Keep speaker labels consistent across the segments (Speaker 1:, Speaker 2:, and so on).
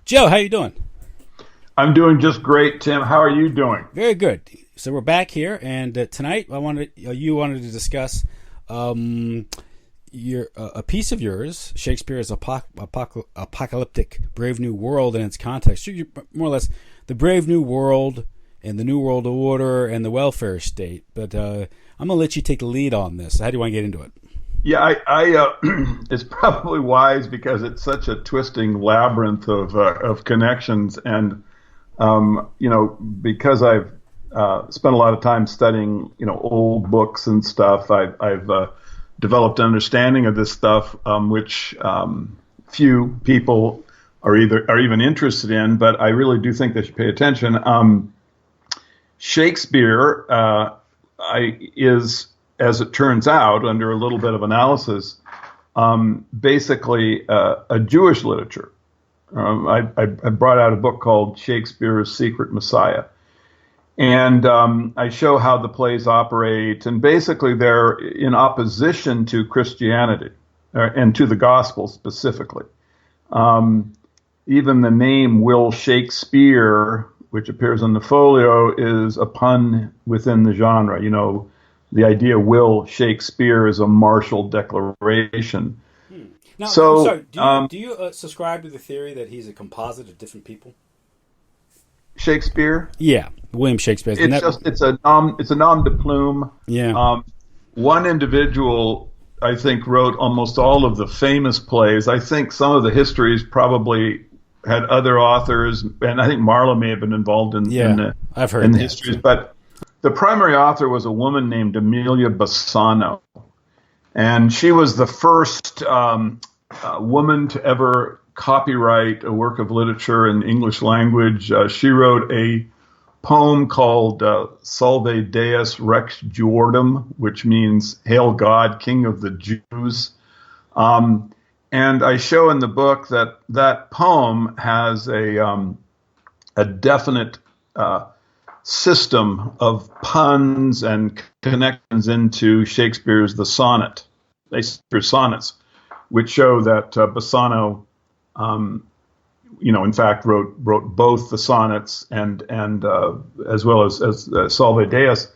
Speaker 1: Joe, how you doing?
Speaker 2: I'm doing just great, Tim. How are you doing?
Speaker 1: Very good. So we're back here, and tonight you wanted to discuss a piece of yours, Shakespeare's apocalyptic Brave New World and its context. More or less the Brave New World and the New World Order and the welfare state. But I'm gonna let you take the lead on this. How do you want to get into it?
Speaker 2: Yeah, it's probably wise because it's such a twisting labyrinth of connections, and because I've spent a lot of time studying, old books and stuff. I've developed an understanding of this stuff, which few people are even interested in, but I really do think they should pay attention. Shakespeare is, as it turns out, under a little bit of analysis, basically a Jewish literature. I brought out a book called Shakespeare's Secret Messiah. And I show how the plays operate. And basically, they're in opposition to Christianity and to the gospel specifically. Even the name Will Shakespeare, which appears in the folio, is a pun within the genre. The idea Will Shakespeare is a martial declaration.
Speaker 1: Now,
Speaker 2: So,
Speaker 1: I'm sorry, do you subscribe to the theory that he's a composite of different people?
Speaker 2: Shakespeare,
Speaker 1: Yeah, William Shakespeare.
Speaker 2: it's a nom de plume.
Speaker 1: Yeah.
Speaker 2: One individual, I think, wrote almost all of the famous plays. I think some of the histories probably had other authors, and I think Marlowe may have been involved
Speaker 1: I've heard
Speaker 2: in the
Speaker 1: that.
Speaker 2: histories. But the primary author was a woman named Amelia Bassano, and she was the first woman to ever copyright a work of literature in English language. She wrote a poem called Salve Deus Rex Juordum, which means Hail God, King of the Jews. And I show in the book that poem has a definite system of puns and connections into Shakespeare's Shakespeare's sonnets, which show that Bassano, in fact, wrote both the sonnets and as well as Salve Deus.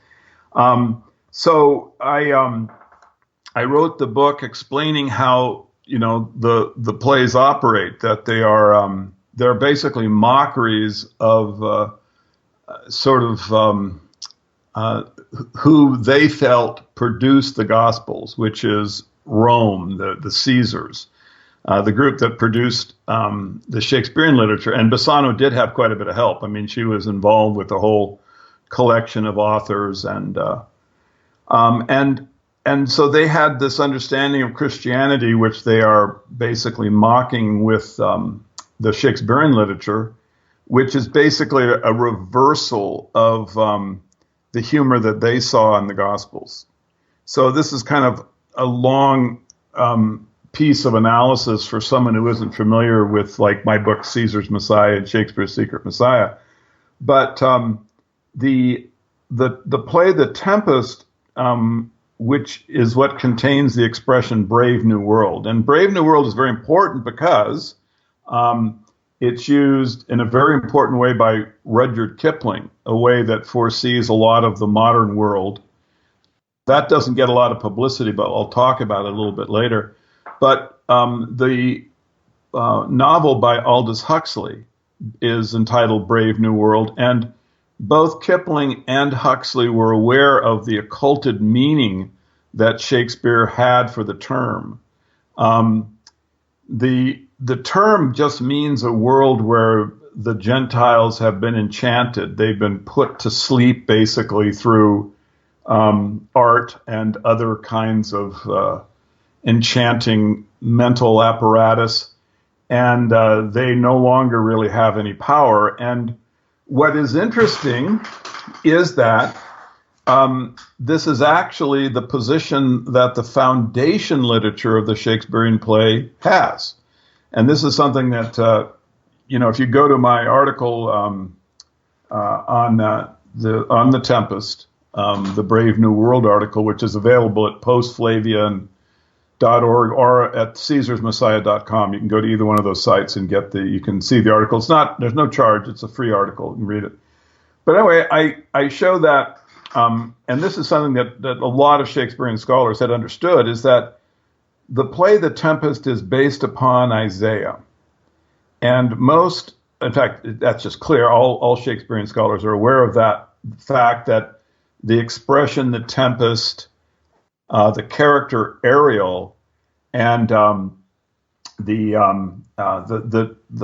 Speaker 2: So I wrote the book explaining how the plays operate. That they're basically mockeries of who they felt produced the Gospels, which is Rome, the Caesars. The group that produced the Shakespearean literature. And Bassano did have quite a bit of help. I mean, she was involved with a whole collection of authors, and so they had this understanding of Christianity, which they are basically mocking with the Shakespearean literature, which is basically a reversal of the humor that they saw in the Gospels. So this is kind of a long piece of analysis for someone who isn't familiar with, like, my book Caesar's Messiah and Shakespeare's Secret Messiah. But the play The Tempest, which is what contains the expression Brave New World. And Brave New World is very important because it's used in a very important way by Rudyard Kipling, a way that foresees a lot of the modern world. That doesn't get a lot of publicity, but I'll talk about it a little bit later. But the novel by Aldous Huxley is entitled Brave New World, and both Kipling and Huxley were aware of the occulted meaning that Shakespeare had for the term. The term just means a world where the Gentiles have been enchanted. They've been put to sleep, basically, through art and other kinds of enchanting mental apparatus, and they no longer really have any power. And what is interesting is that this is actually the position that the foundation literature of the Shakespearean play has. And this is something that, if you go to my article on the Tempest, the Brave New World article, which is available at Post Flavia and or at caesarsmessiah.com. You can go to either one of those sites and you can see the article. There's no charge. It's a free article. You can read it. But anyway, I show that, and this is something that a lot of Shakespearean scholars had understood, is that the play The Tempest is based upon Isaiah. And in fact, that's just clear. All Shakespearean scholars are aware of that fact, that the expression the tempest, the character Ariel, and the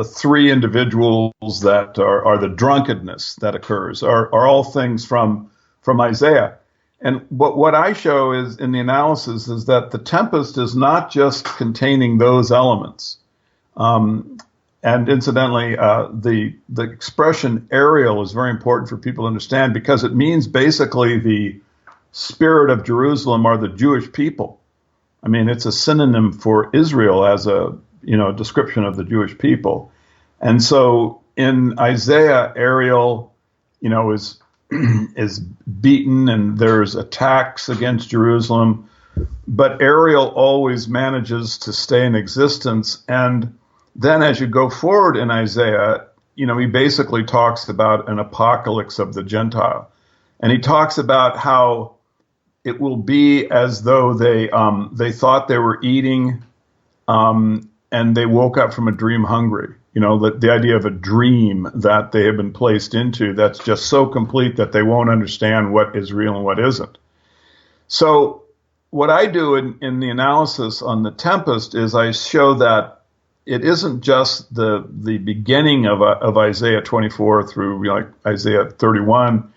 Speaker 2: three individuals that are the drunkenness that occurs are all things from Isaiah. And what I show is in the analysis is that the tempest is not just containing those elements. And incidentally, the expression Ariel is very important for people to understand, because it means basically the spirit of Jerusalem are the Jewish people. I mean, it's a synonym for Israel as a description of the Jewish people. And so in Isaiah, Ariel, is beaten, and there's attacks against Jerusalem, but Ariel always manages to stay in existence. And then as you go forward in Isaiah, he basically talks about an apocalypse of the Gentile. And he talks about how it will be as though they thought they were eating, and they woke up from a dream hungry. The idea of a dream that they have been placed into that's just so complete that they won't understand what is real and what isn't. So what I do in the analysis on The Tempest is I show that it isn't just the beginning of Isaiah 24 through Isaiah 31,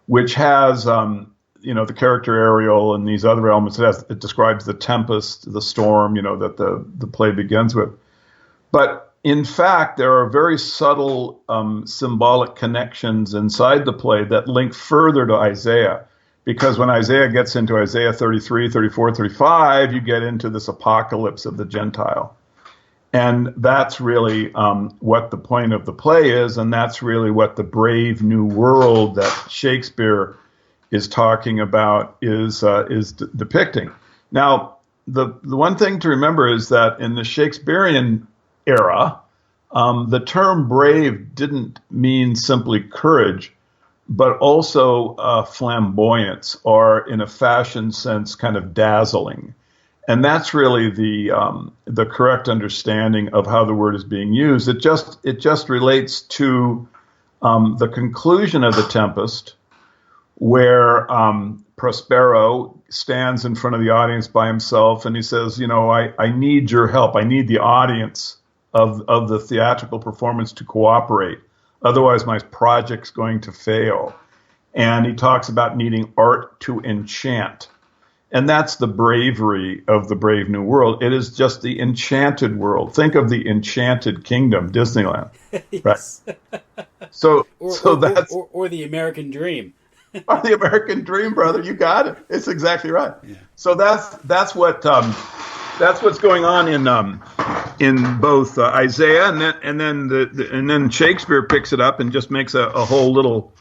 Speaker 2: which has the character Ariel and these other elements. It describes the tempest, the storm, that the play begins with. But in fact, there are very subtle symbolic connections inside the play that link further to Isaiah. Because when Isaiah gets into Isaiah 33, 34, 35, you get into this apocalypse of the Gentile. And that's really what the point of the play is, and that's really what the brave new world that Shakespeare is talking about is depicting. Now, the one thing to remember is that in the Shakespearean era, the term brave didn't mean simply courage, but also flamboyance, or in a fashion sense, kind of dazzling. And that's really the correct understanding of how the word is being used. It just relates to the conclusion of The Tempest, where Prospero stands in front of the audience by himself, and he says, I need your help. I need the audience of the theatrical performance to cooperate. Otherwise, my project's going to fail. And he talks about needing art to enchant. And that's the bravery of the Brave New World. It is just the enchanted world. Think of the Enchanted Kingdom, Disneyland. Yes. Right? So that's
Speaker 1: the American Dream.
Speaker 2: Or the American Dream, brother. You got it. It's exactly right. Yeah. So that's what's going on in both Isaiah and then Shakespeare picks it up and just makes a whole little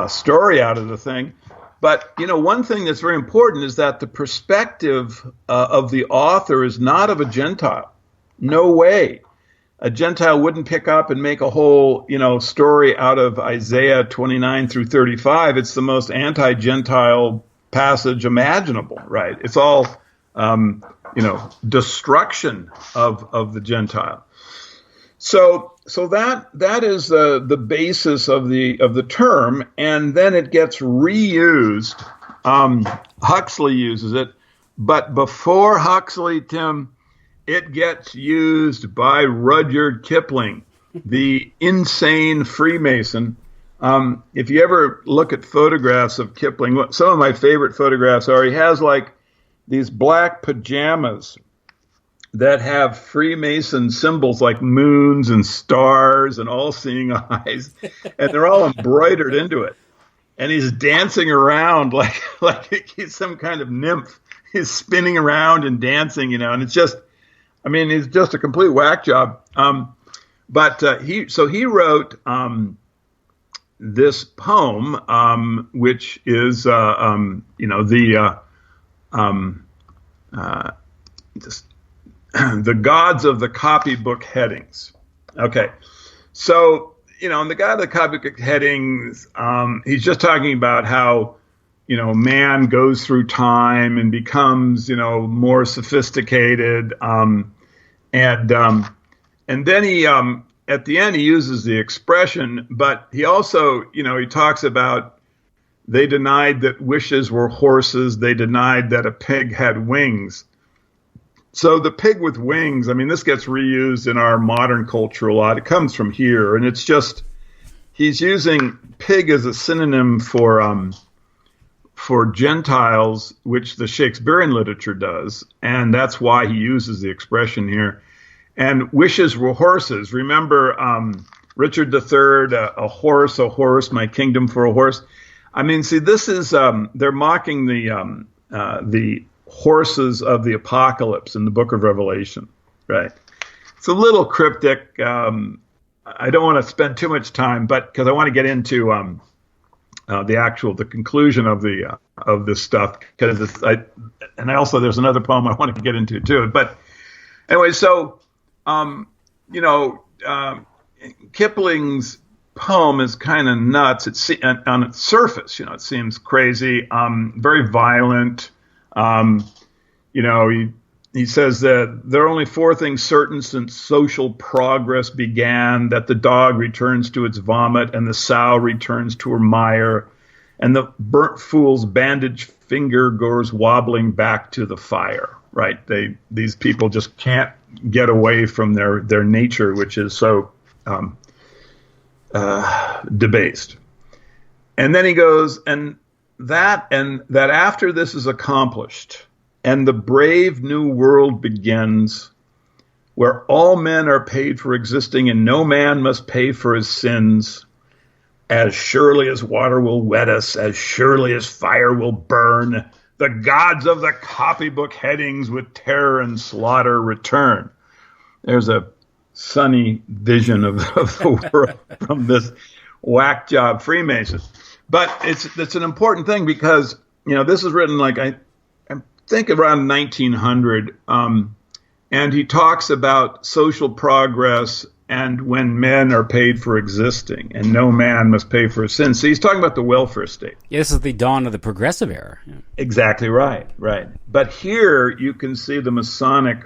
Speaker 2: story out of the thing. But, one thing that's very important is that the perspective of the author is not of a Gentile. No way. A Gentile wouldn't pick up and make a whole, story out of Isaiah 29 through 35. It's the most anti-Gentile passage imaginable, right? It's all, destruction of the Gentile. So that is the basis of the term, and then it gets reused. Huxley uses it, but before Huxley, Tim, it gets used by Rudyard Kipling, the insane Freemason. If you ever look at photographs of Kipling, some of my favorite photographs are he has these black pajamas that have Freemason symbols like moons and stars and all-seeing eyes, and they're all embroidered into it. And he's dancing around like he's some kind of nymph. He's spinning around and dancing, and it's just, he's just a complete whack job. But he wrote this poem, which is, the gods of the copybook headings. Okay, so in the god of the copybook headings, he's just talking about how man goes through time and becomes more sophisticated, and then he at the end he uses the expression, but he also he talks about they denied that wishes were horses, they denied that a pig had wings. So the pig with wings, I mean, this gets reused in our modern culture a lot. It comes from here, and it's just he's using pig as a synonym for Gentiles, which the Shakespearean literature does, and that's why he uses the expression here. And wishes were horses. Remember Richard III, a horse, my kingdom for a horse. I mean, see, this is they're mocking the horses of the apocalypse in the book of Revelation, right? It's a little cryptic. I don't want to spend too much time, but because I want to get into the conclusion of this stuff, because there's another poem I want to get into too. But anyway, so Kipling's poem is kind of nuts. It's on its surface, it seems crazy, very violent. He says that there are only four things certain since social progress began: that the dog returns to its vomit, and the sow returns to her mire, and the burnt fool's bandaged finger goes wobbling back to the fire. Right? These people just can't get away from their nature, which is so debased. And then he goes, and that after this is accomplished, and the brave new world begins, where all men are paid for existing, and no man must pay for his sins. As surely as water will wet us, as surely as fire will burn, the gods of the copybook headings with terror and slaughter return. There's a sunny vision of the world from this whack job Freemason. But it's an important thing because, this is written like I think around 1900, and he talks about social progress and when men are paid for existing and no man must pay for his sins. So he's talking about the welfare state.
Speaker 1: Yeah, this is the dawn of the progressive era. Yeah.
Speaker 2: Exactly right. But here you can see the Masonic,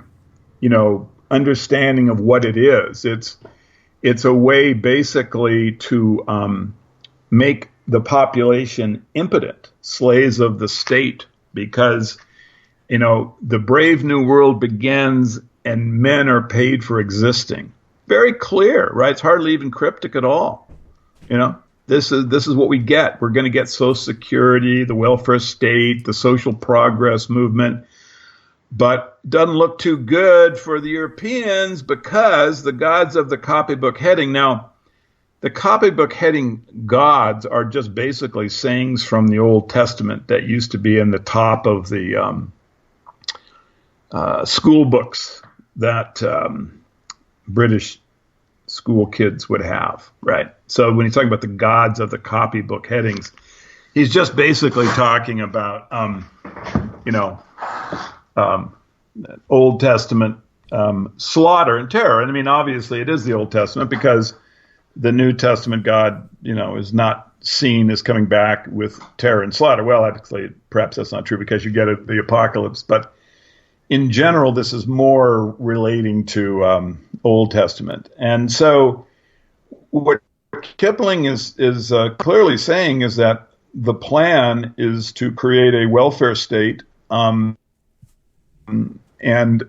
Speaker 2: understanding of what it is. It's a way basically to make the population impotent, slaves of the state, because, the brave new world begins and men are paid for existing. Very clear, right? It's hardly even cryptic at all. This is what we get. We're going to get Social Security, the welfare state, the social progress movement. But doesn't look too good for the Europeans because the gods of the copybook heading. Now, the copybook heading gods are just basically sayings from the Old Testament that used to be in the top of the school books that British school kids would have, right? So when he's talking about the gods of the copybook headings, he's just basically talking about, Old Testament slaughter and terror. And I mean, obviously it is the Old Testament because the New Testament God, is not seen as coming back with terror and slaughter. Well, actually, perhaps that's not true because you get the apocalypse. But in general, this is more relating to Old Testament. And so what Kipling is clearly saying is that the plan is to create a welfare state, and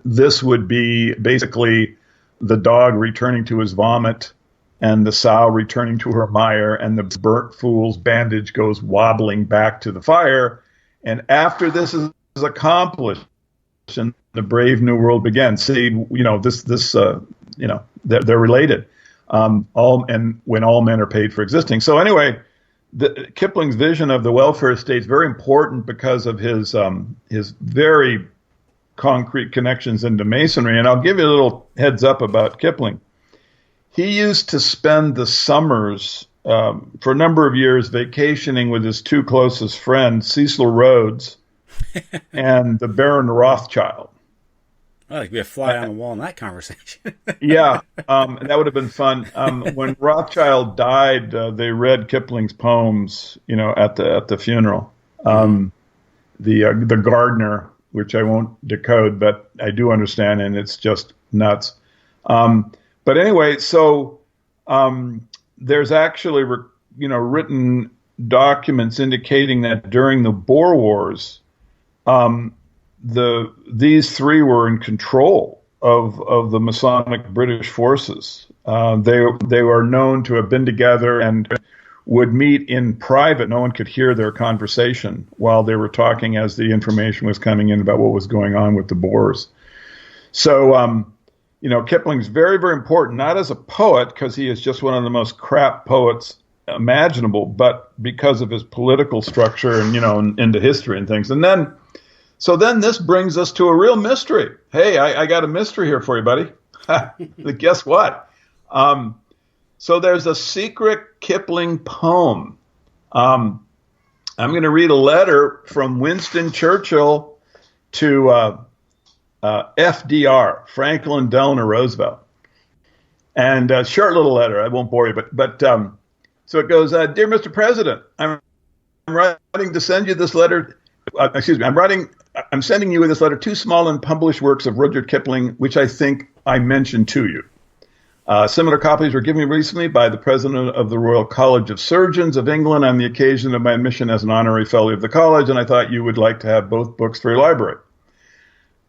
Speaker 2: this would be basically the dog returning to his vomit and the sow returning to her mire, and the burnt fool's bandage goes wobbling back to the fire. And after this is accomplished, and the brave new world begins. See, they're related. When all men are paid for existing. So anyway, Kipling's vision of the welfare state is very important because of his very concrete connections into Masonry. And I'll give you a little heads up about Kipling. He used to spend the summers for a number of years vacationing with his two closest friends, Cecil Rhodes and the Baron Rothschild.
Speaker 1: I like to be a fly on the wall in that conversation.
Speaker 2: Yeah, that would have been fun. When Rothschild died, they read Kipling's poems, at the funeral. The Gardener, which I won't decode, but I do understand, and it's just nuts. But anyway, so there's actually written documents indicating that during the Boer Wars, these three were in control of the Masonic British forces. They were known to have been together and would meet in private. No one could hear their conversation while they were talking as the information was coming in about what was going on with the Boers. So, Kipling's very, very important, not as a poet, because he is just one of the most crap poets imaginable, but because of his political structure and, into history and things. And then this brings us to a real mystery. Hey, I got a mystery here for you, buddy. Guess what? So there's a secret Kipling poem. I'm going to read a letter from Winston Churchill to FDR, Franklin Delano Roosevelt. And a short little letter. I won't bore you, but so it goes, Dear Mr. President, I'm writing to send you this letter. I'm sending you this letter, two small unpublished works of Rudyard Kipling, which I think I mentioned to you. Similar copies were given me recently by the president of the Royal College of Surgeons of England on the occasion of my admission as an honorary fellow of the college, and I thought you would like to have both books for your library.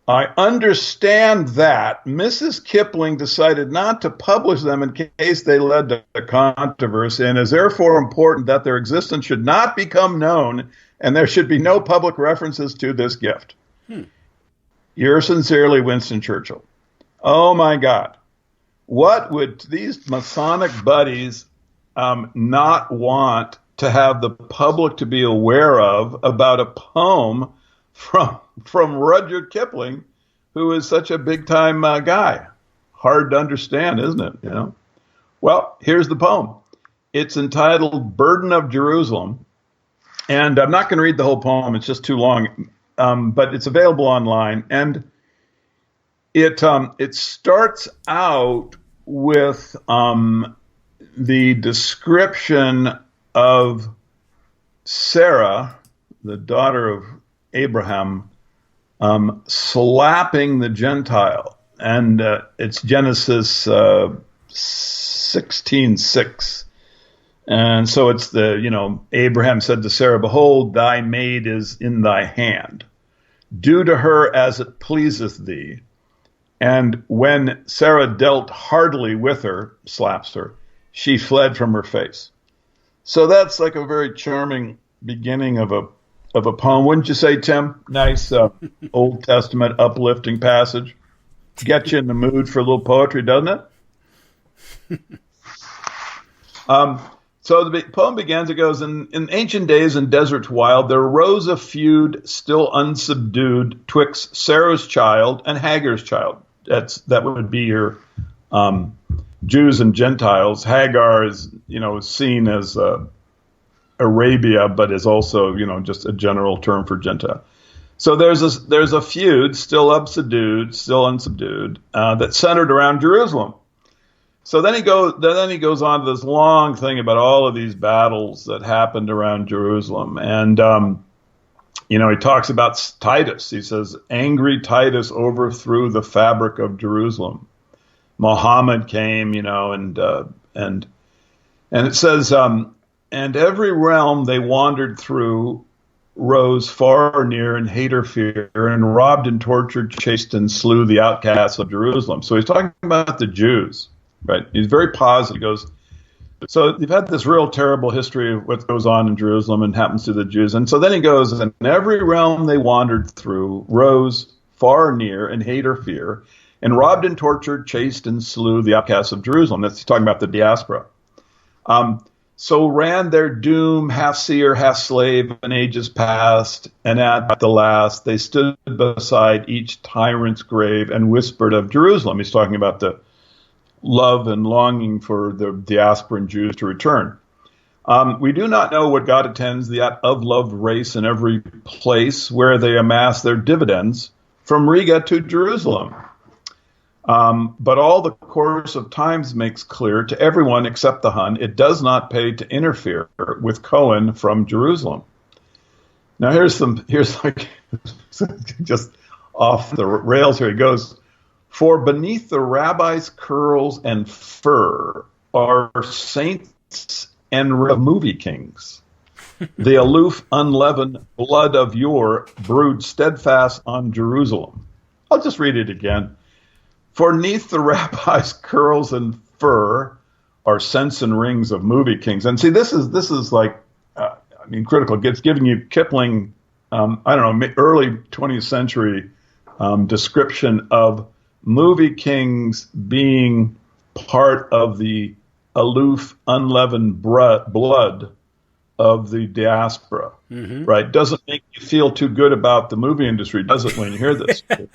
Speaker 2: I understand that Mrs. Kipling decided not to publish them in case they led to controversy, and is therefore important that their existence should not become known, and there should be no public references to this gift. Yours sincerely, Winston Churchill. Oh, my God. What would these Masonic buddies not want to have the public to be aware of about a poem from Rudyard Kipling, who is such a big-time guy? Hard to understand, isn't it? Well, here's the poem. It's entitled Burden of Jerusalem. And I'm not going to read the whole poem. It's just too long. But it's available online. And it starts out with the description of Sarah, the daughter of Abraham, slapping the Gentile. And it's Genesis 16:6. And so it's Abraham said to Sarah, Behold, thy maid is in thy hand. Do to her as it pleaseth thee. And when Sarah dealt hardly with her, slaps her, she fled from her face. So that's like a very charming beginning of a poem, wouldn't you say, Tim? Nice Old Testament uplifting passage. Get you in the mood for a little poetry, doesn't it? So the poem begins, it goes, in ancient days in deserts wild, there arose a feud still unsubdued twixt Sarah's child and Hagar's child. That would be your Jews and Gentiles. Hagar is, seen as Arabia, but is also, just a general term for Gentile. So there's a feud still unsubdued, that centered around Jerusalem. So then he goes on to this long thing about all of these battles that happened around Jerusalem. And, he talks about Titus. He says, angry Titus overthrew the fabric of Jerusalem. Muhammad came, and it says, and every realm they wandered through rose far or near in hate or fear, and robbed and tortured, chased and slew the outcasts of Jerusalem. So he's talking about the Jews. Right. He's very positive. He goes, so you've had this real terrible history of what goes on in Jerusalem and happens to the Jews. And so then he goes, and every realm they wandered through rose far or near in hate or fear, and robbed and tortured, chased and slew the outcasts of Jerusalem. That's talking about the diaspora. So ran their doom, half seer, half slave, in ages past, and at the last they stood beside each tyrant's grave and whispered of Jerusalem. He's talking about the love and longing for the diasporan Jews to return. We do not know what God attends the of-loved race in every place where they amass their dividends from Riga to Jerusalem. But all the course of times makes clear to everyone except the Hun, it does not pay to interfere with Cohen from Jerusalem. Now here's like just off the rails here. He goes, for beneath the rabbi's curls and fur are saints and movie kings. The aloof, unleavened blood of yore brewed steadfast on Jerusalem. I'll just read it again. For neath the rabbi's curls and fur are scents and rings of movie kings. And see, this is like, critical. It's giving you Kipling, early 20th century description of movie kings being part of the aloof, unleavened blood of the diaspora, right? Doesn't make you feel too good about the movie industry, does it, when you hear this? Yeah.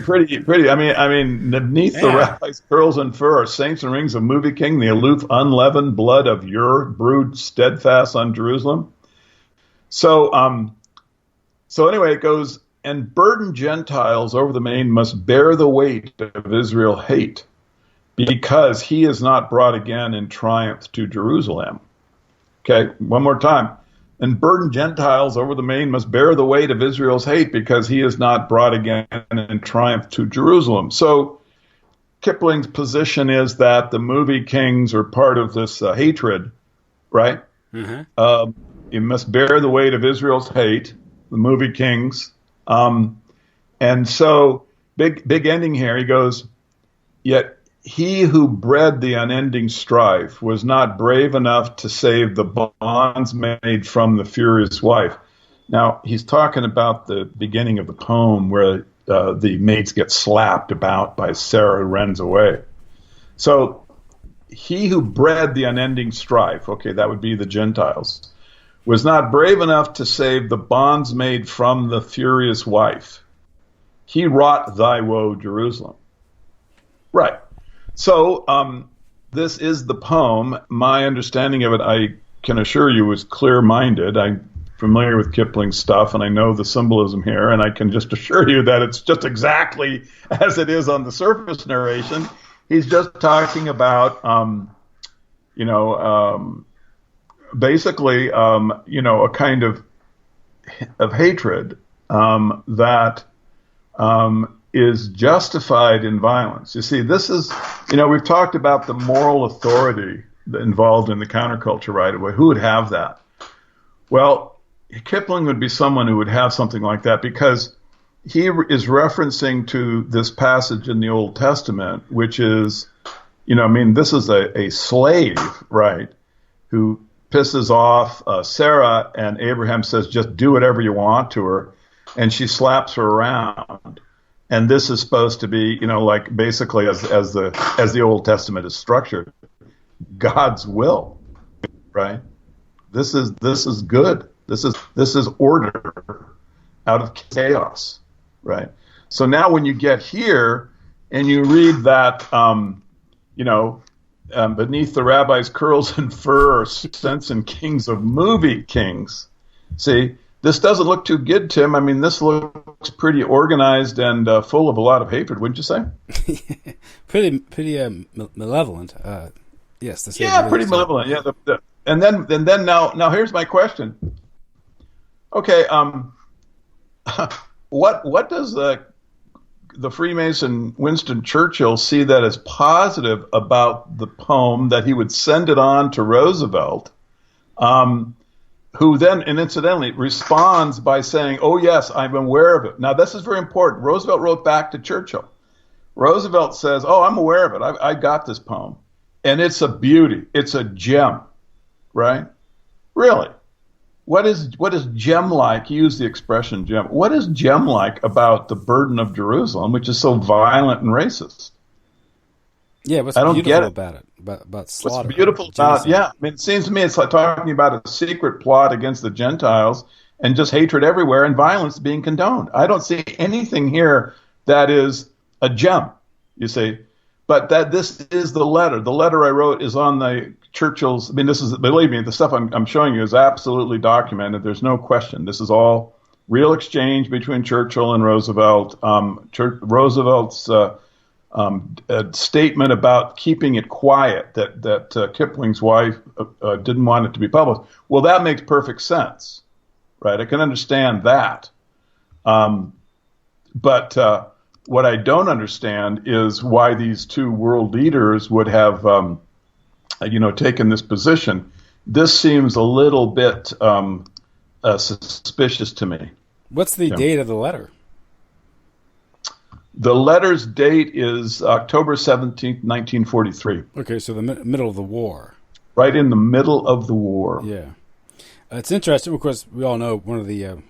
Speaker 2: Pretty. I mean, beneath the rabbi's curls and fur are saints and rings of movie king, the aloof, unleavened blood of your brewed steadfast on Jerusalem. So anyway, it goes, and burdened Gentiles over the main must bear the weight of Israel hate, because he is not brought again in triumph to Jerusalem. Okay, one more time. And burdened Gentiles over the main must bear the weight of Israel's hate, because he is not brought again in triumph to Jerusalem. So Kipling's position is that the movie kings are part of this hatred, right? You must bear the weight of Israel's hate, the movie kings. And so big ending here. He goes, yet he who bred the unending strife was not brave enough to save the bonds made from the furious wife. Now, he's talking about the beginning of the poem where the maids get slapped about by Sarah, who runs away. So he who bred the unending strife, okay, that would be the Gentiles, was not brave enough to save the bonds made from the furious wife. He wrought thy woe, Jerusalem. Right. So this is the poem. My understanding of it, I can assure you, was clear-minded. I'm familiar with Kipling's stuff, and I know the symbolism here, and I can just assure you that it's just exactly as it is on the surface narration. He's just talking about, basically, a kind of hatred that is justified in violence. You see, this is, we've talked about the moral authority involved in the counterculture right away. Who would have that? Well, Kipling would be someone who would have something like that, because he is referencing to this passage in the Old Testament, which is, this is a slave, right, who pisses off Sarah, and Abraham says, just do whatever you want to her, and she slaps her around. And this is supposed to be, like basically as the Old Testament is structured, God's will, right? This is good. This is order out of chaos, right? So now when you get here and you read that, beneath the rabbi's curls and fur are saints and kings of movie kings. See, this doesn't look too good, Tim. I mean, this looks pretty organized and full of a lot of hatred, wouldn't you say?
Speaker 1: pretty malevolent. Yes.
Speaker 2: Pretty malevolent. Yeah. And then now here's my question. Okay. What does the Freemason Winston Churchill see that as positive about the poem, that he would send it on to Roosevelt? Who then, and incidentally, responds by saying, oh, yes, I'm aware of it. Now, this is very important. Roosevelt wrote back to Churchill. Roosevelt says, oh, I'm aware of it. I got this poem. And it's a beauty. It's a gem, right? Really. What is gem-like? He used the expression gem. What is gem-like about the burden of Jerusalem, which is so violent and racist?
Speaker 1: Yeah, what's beautiful about it? About slaughter.
Speaker 2: What's beautiful about it? Yeah, I mean, it seems to me it's like talking about a secret plot against the Gentiles and just hatred everywhere and violence being condoned. I don't see anything here that is a gem, you see. But that this is the letter. The letter I wrote is on the Churchill's. I mean, this is, believe me, the stuff I'm showing you is absolutely documented. There's no question. This is all real exchange between Churchill and Roosevelt. Roosevelt's statement about keeping it quiet, that Kipling's wife didn't want it to be published. Well, that makes perfect sense, right? I can understand that. But what I don't understand is why these two world leaders would have, taken this position. This seems a little bit suspicious to me.
Speaker 1: What's the date of the letter?
Speaker 2: The letter's date is October 17th, 1943.
Speaker 1: Okay, so the middle of the war.
Speaker 2: Right in the middle of the war.
Speaker 1: Yeah. It's interesting, of course, we all know one of the, in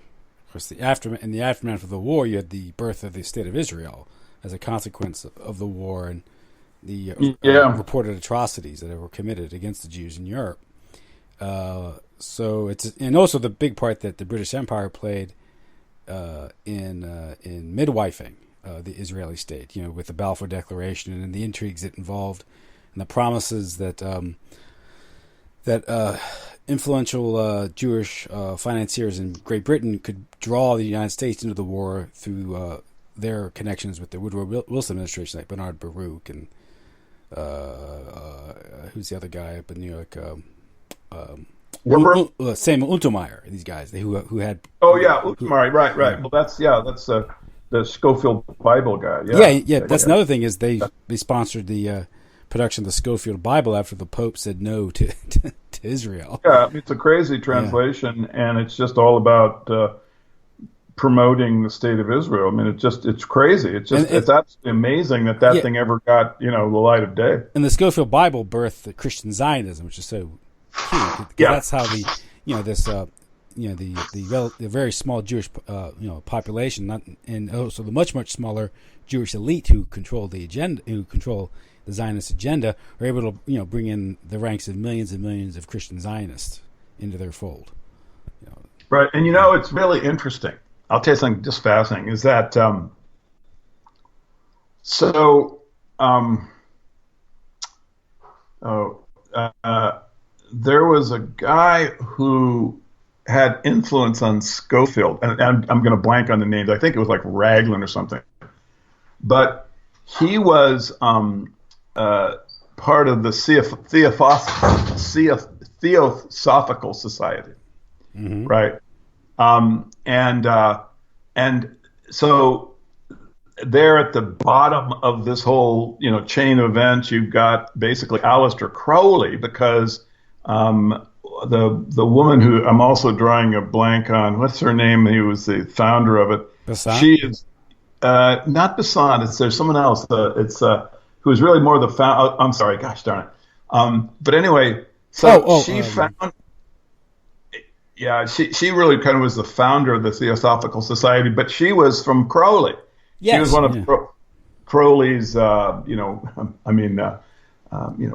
Speaker 1: the aftermath of the war, you had the birth of the State of Israel as a consequence of the war and the reported atrocities that were committed against the Jews in Europe. So it's, and also the big part that the British Empire played in midwifing the Israeli state, with the Balfour Declaration and the intrigues it involved, and the promises that influential Jewish financiers in Great Britain could draw the United States into the war through their connections with the Woodrow Wilson administration, like Bernard Baruch and who's the other guy up in New York? Samuel Untermeyer. These guys who had.
Speaker 2: Oh yeah, Untermeyer. Right. Yeah. Well, that's the Schofield Bible guy.
Speaker 1: Yeah. That's another thing is they sponsored the production of the Schofield Bible after the Pope said no to Israel.
Speaker 2: Yeah, it's a crazy translation, and it's just all about promoting the state of Israel. I mean, it's crazy. It's absolutely amazing that thing ever got the light of day.
Speaker 1: And the Schofield Bible birthed Christian Zionism, which is so key. That's how the very small Jewish population, and also the much smaller Jewish elite who control the agenda, who control the Zionist agenda, are able to bring in the ranks of millions and millions of Christian Zionists into their fold.
Speaker 2: Right, and it's really interesting. I'll tell you something just fascinating is that there was a guy who had influence on Schofield, and I'm going to blank on the names. I think it was like Raglan or something, but he was part of the Theosophical Society, right? And so there at the bottom of this whole chain of events, you've got basically Aleister Crowley, because the woman who I'm also drawing a blank on, what's her name? He was the founder of it.
Speaker 1: Besant?
Speaker 2: She is not Besant. There's someone else. Who is really more the founder. I'm sorry. Gosh darn it. But anyway, she found. Yeah, she really kind of was the founder of the Theosophical Society, but she was from Crowley.
Speaker 1: Yes,
Speaker 2: she was one of Crowley's,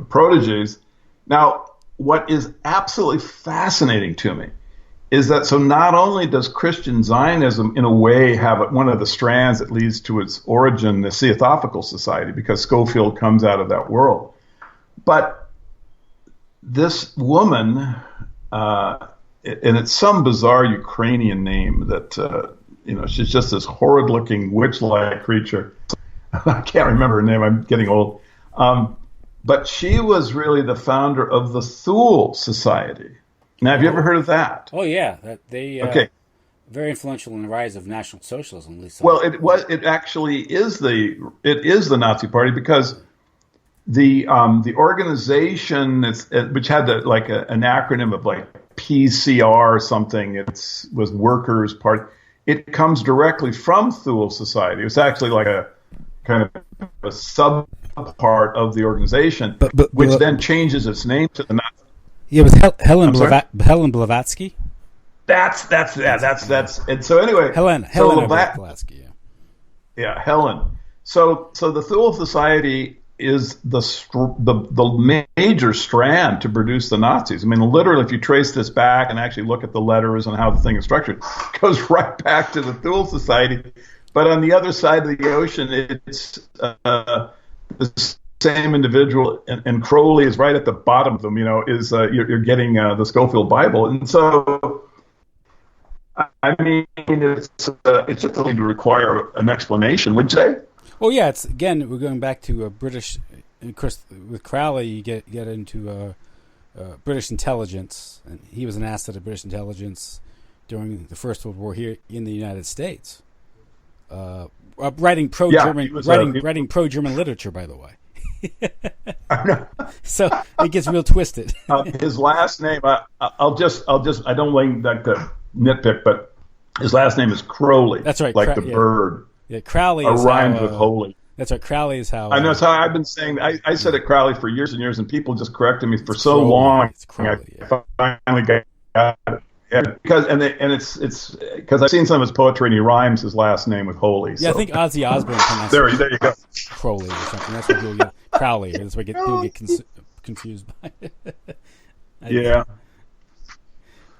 Speaker 2: proteges. Now, what is absolutely fascinating to me is that so not only does Christian Zionism in a way have one of the strands that leads to its origin, the Theosophical Society, because Schofield comes out of that world, but this woman, and it's some bizarre Ukrainian name that, she's just this horrid-looking witch-like creature. I can't remember her name. I'm getting old. But she was really the founder of the Thule Society. Now, have you ever heard of that?
Speaker 1: Oh, yeah. Okay. Very influential in the rise of National Socialism, at least.
Speaker 2: Well, it actually is the Nazi Party, because the organization which had an acronym of like PCR or something. It was Workers' Party. It comes directly from Thule Society. It's actually like a kind of a sub part of the organization, which then changes its name to the Nazi.
Speaker 1: Yeah, it was Helen Blavatsky.
Speaker 2: That's and so anyway,
Speaker 1: Helen Blavatsky.
Speaker 2: Yeah, Helen. So the Thule Society is the major strand to produce the Nazis. I mean, literally, if you trace this back and actually look at the letters and how the thing is structured, it goes right back to the Thule Society. But on the other side of the ocean, it's the same individual, and Crowley is right at the bottom of them. You're getting the Schofield Bible, and so I I mean, it's just going to require an explanation, would you say?
Speaker 1: Well, yeah. It's again, we're going back to British. Of course, with Crowley, you get into British intelligence, and he was an asset of British intelligence during the First World War here in the United States. Writing pro-German, writing pro-German literature, by the way.
Speaker 2: I know.
Speaker 1: So it gets real twisted.
Speaker 2: His last name, I don't like to nitpick, but his last name is Crowley.
Speaker 1: That's right,
Speaker 2: like the bird.
Speaker 1: Yeah, Crowley
Speaker 2: rhymes with holy.
Speaker 1: That's right. Crowley is how.
Speaker 2: I know. It's how I've been saying. I said it Crowley for years and years, and people just corrected me for so
Speaker 1: Crowley.
Speaker 2: long.
Speaker 1: It's Crowley,
Speaker 2: I finally got it. Yeah, because it's because I've seen some of his poetry, and he rhymes his last name with holy.
Speaker 1: Yeah,
Speaker 2: so.
Speaker 1: I think Ozzy Osbourne pronounced
Speaker 2: there you go.
Speaker 1: Crowley or something. That's why people get Crowley. That's why people get confused by it.
Speaker 2: Yeah.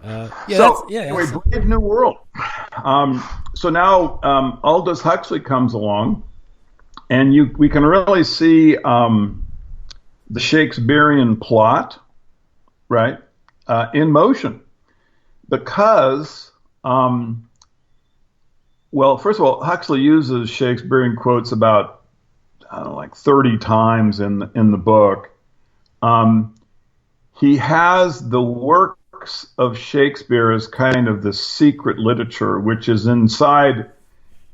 Speaker 2: Anyway, Brave New World. So now Aldous Huxley comes along, and we can really see the Shakespearean plot, right, in motion. Because, well, first of all, Huxley uses Shakespearean quotes about, I don't know, like 30 times in the book. He has the works of Shakespeare as kind of the secret literature, which is inside.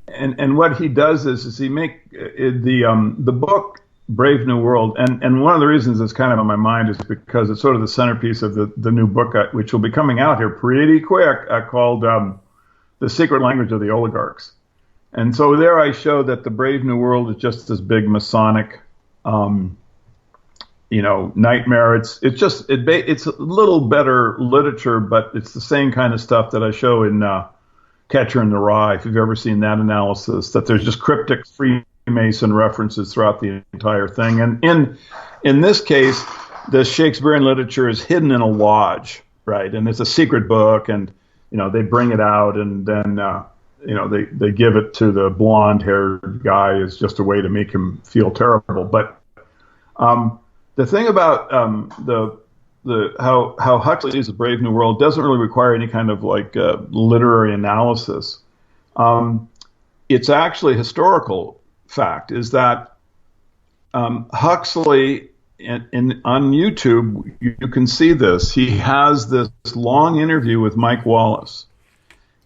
Speaker 2: And what he does is he make the book Brave New World, and one of the reasons it's kind of on my mind is because it's sort of the centerpiece of the new book, which will be coming out here pretty quick, called The Secret Language of the Oligarchs. And so there I show that the Brave New World is just this big Masonic, nightmare. It's a little better literature, but it's the same kind of stuff that I show in Catcher in the Rye, if you've ever seen that analysis, that there's just cryptic Freemason references throughout the entire thing. And in this case, the Shakespearean literature is hidden in a lodge, right? And it's a secret book, and they bring it out, and then they give it to the blonde-haired guy as just a way to make him feel terrible. But the thing about how Huxley uses Brave New World doesn't really require any kind of literary analysis. It's actually a historical fact, is that Huxley, on YouTube, you can see this. He has this long interview with Mike Wallace.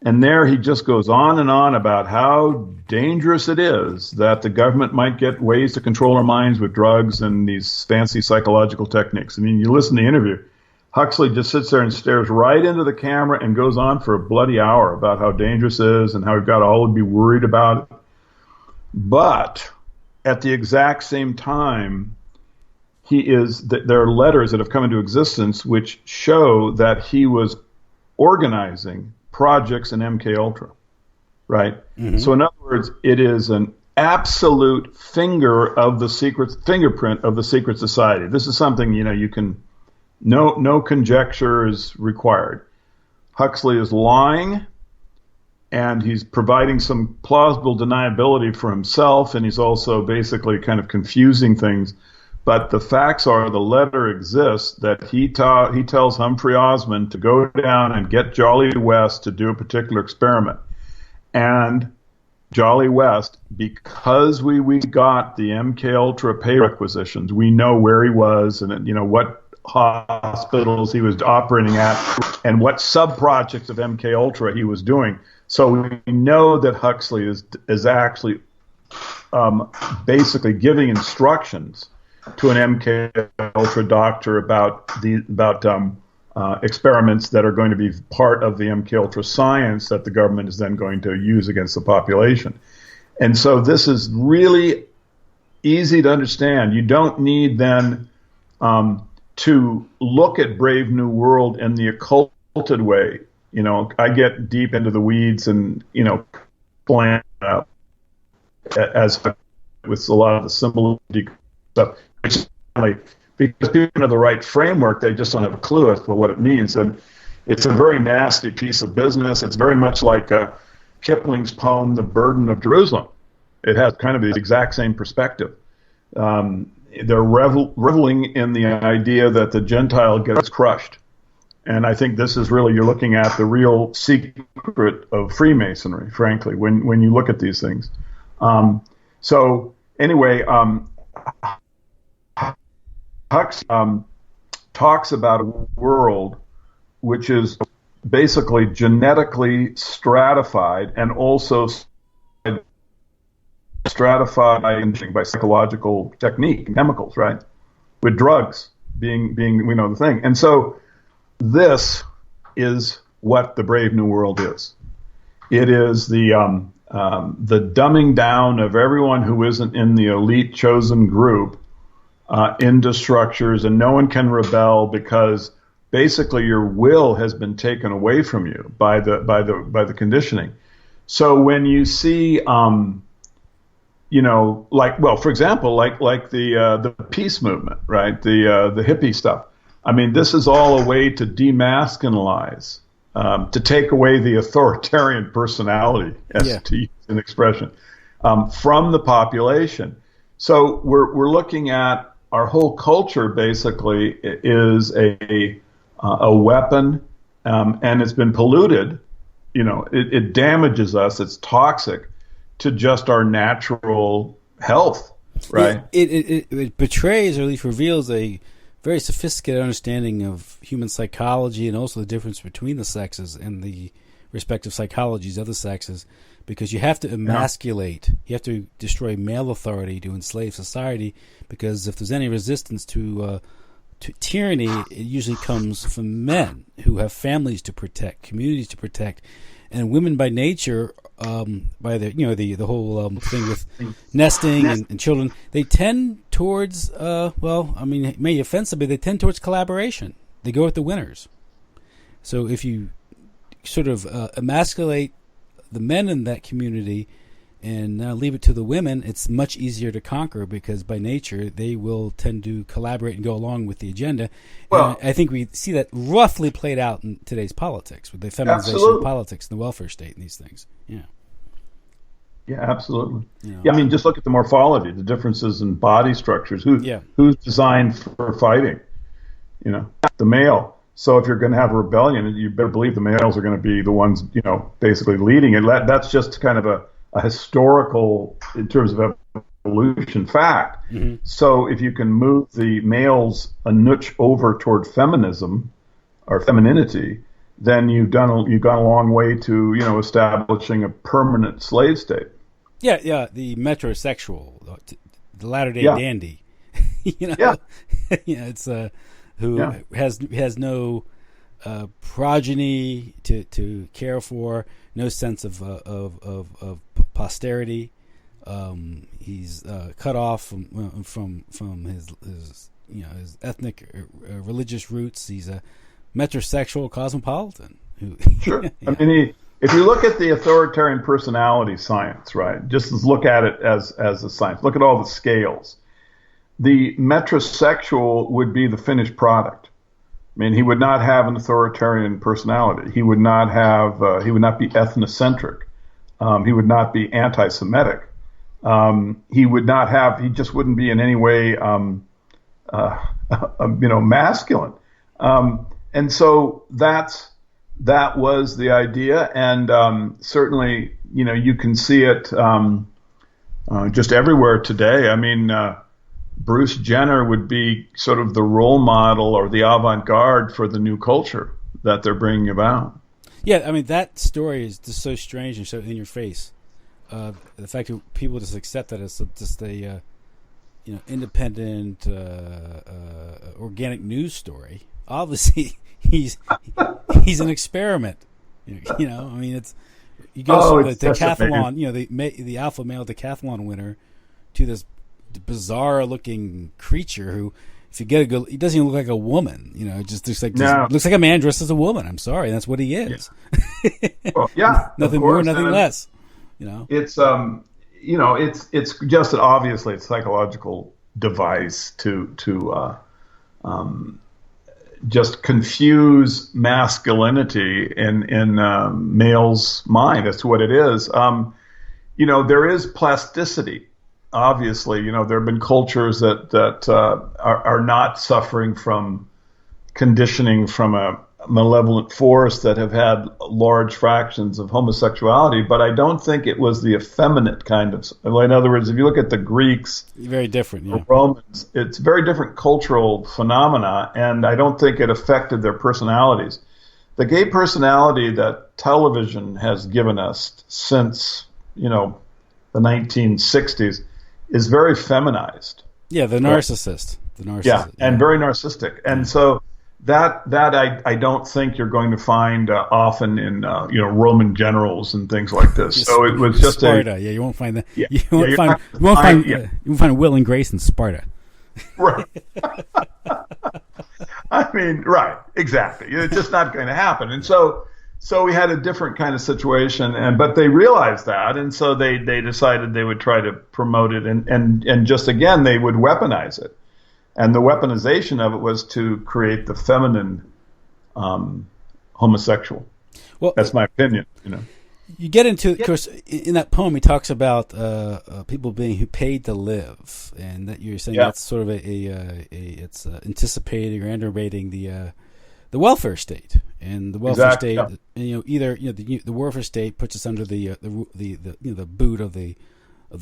Speaker 2: And there he just goes on and on about how dangerous it is that the government might get ways to control our minds with drugs and these fancy psychological techniques. I mean, you listen to the interview, Huxley just sits there and stares right into the camera and goes on for a bloody hour about how dangerous it is and how we've got to all be worried about it. But at the exact same time, there are letters that have come into existence which show that he was organizing projects in MK Ultra, right? Mm-hmm. So in other words, it is an absolute fingerprint of the secret society. This is something you can no conjecture is required. Huxley is lying, and he's providing some plausible deniability for himself, and he's also basically kind of confusing things. But the facts are, the letter exists, that he tells Humphrey Osmond to go down and get Jolly West to do a particular experiment. And Jolly West, because we got the MK Ultra pay requisitions, we know where he was and what hospitals he was operating at and what sub-projects of MK Ultra he was doing. So we know that Huxley is actually basically giving instructions to an MK Ultra doctor about experiments that are going to be part of the MK Ultra science that the government is then going to use against the population. And so this is really easy to understand. You don't need then to look at Brave New World in the occulted way. I get deep into the weeds and plan as with a lot of the symbology stuff. Because people have the right framework, they just don't have a clue as to what it means. And it's a very nasty piece of business. It's very much like Kipling's poem, The Burden of Jerusalem. It has kind of the exact same perspective. They're reveling in the idea that the Gentile gets crushed. And I think this is really, you're looking at the real secret of Freemasonry, frankly, when you look at these things. So anyway, Hux talks about a world which is basically genetically stratified and also stratified by psychological technique, chemicals, right? With drugs being we know the thing. And so this is what the Brave New World is. It is the dumbing down of everyone who isn't in the elite chosen group into structures, and no one can rebel because basically your will has been taken away from you by the conditioning. So when you see, for example, like the peace movement, right? The hippie stuff. I mean, this is all a way to demasculinize, to take away the authoritarian personality, to use an expression, from the population. So we're looking at our whole culture basically is a weapon, and it's been polluted. It damages us. It's toxic to just our natural health, right?
Speaker 1: It betrays, or at least reveals, a very sophisticated understanding of human psychology and also the difference between the sexes and the respective psychologies of the sexes, because you have to emasculate, you have to destroy male authority to enslave society, because if there's any resistance to tyranny, it usually comes from men who have families to protect, communities to protect, and women by nature, by their the whole thing with nesting and children, they tend towards maybe offensively, they tend towards collaboration. They go with the winners. So if you sort of emasculate the men in that community and leave it to the women, it's much easier to conquer, because by nature they will tend to collaborate and go along with the agenda. Well, and I think we see that roughly played out in today's politics with the feminization of politics and the welfare state and these things.
Speaker 2: Yeah, absolutely. I mean, just look at the morphology, the differences in body structures. Who's designed for fighting? The male. So if you're going to have a rebellion, you better believe the males are going to be the ones, basically leading it. That's just kind of a historical, in terms of evolution, fact. Mm-hmm. So if you can move the males a notch over toward feminism or femininity, then you've gone a long way to establishing a permanent slave state.
Speaker 1: Yeah, the metrosexual, the latter-day dandy. It's who has no progeny to care for, no sense of posterity. He's cut off from his ethnic religious roots. He's a metrosexual cosmopolitan.
Speaker 2: Sure. I mean, if you look at the authoritarian personality science, right? Just look at it as a science. Look at all the scales. The metrosexual would be the finished product. I mean, he would not have an authoritarian personality. He would not have. He would not be ethnocentric. He would not be anti-Semitic. He would not have. He just wouldn't be in any way, masculine. And so that was the idea, and certainly, you can see it just everywhere today. I mean, Bruce Jenner would be sort of the role model or the avant-garde for the new culture that they're bringing about.
Speaker 1: Yeah, I mean, that story is just so strange and so in your face. The fact that people just accept that as just a independent, organic news story. Obviously, he's an experiment. I mean, it's you go from the decathlon, the alpha male decathlon winner, to this bizarre looking creature who, if you get he doesn't even look like a woman. It just looks like a man dressed as a woman. I'm sorry, that's what he is.
Speaker 2: Yeah.
Speaker 1: Nothing more, nothing less.
Speaker 2: It's it's just obviously a psychological device to just confuse masculinity in male's mind as to what it is. There is plasticity. Obviously, there have been cultures that are not suffering from conditioning from malevolent force that have had large fractions of homosexuality, but I don't think it was the effeminate kind of. In other words, if you look at the Greeks,
Speaker 1: very different, yeah.
Speaker 2: Romans, it's very different cultural phenomena, and I don't think it affected their personalities. The gay personality that television has given us since, the 1960s is very feminized.
Speaker 1: Yeah, the narcissist.
Speaker 2: Yeah, and very narcissistic. And so that I don't think you're going to find often in Roman generals and things like this. So it was just
Speaker 1: Sparta. Yeah, you won't find that. Yeah, you won't find Will and Grace in Sparta.
Speaker 2: Right. I mean, right, exactly. It's just not going to happen. And so we had a different kind of situation, but they realized that, and so they decided they would try to promote it, and just again they would weaponize it, and the weaponization of it was to create the feminine homosexual. Well, that's my opinion.
Speaker 1: You get into, of course, in that poem he talks about people being who paid to live, and that you're saying that's sort of it's anticipating or underrating the welfare state, and the welfare state. Yeah. The welfare state puts us under the boot of the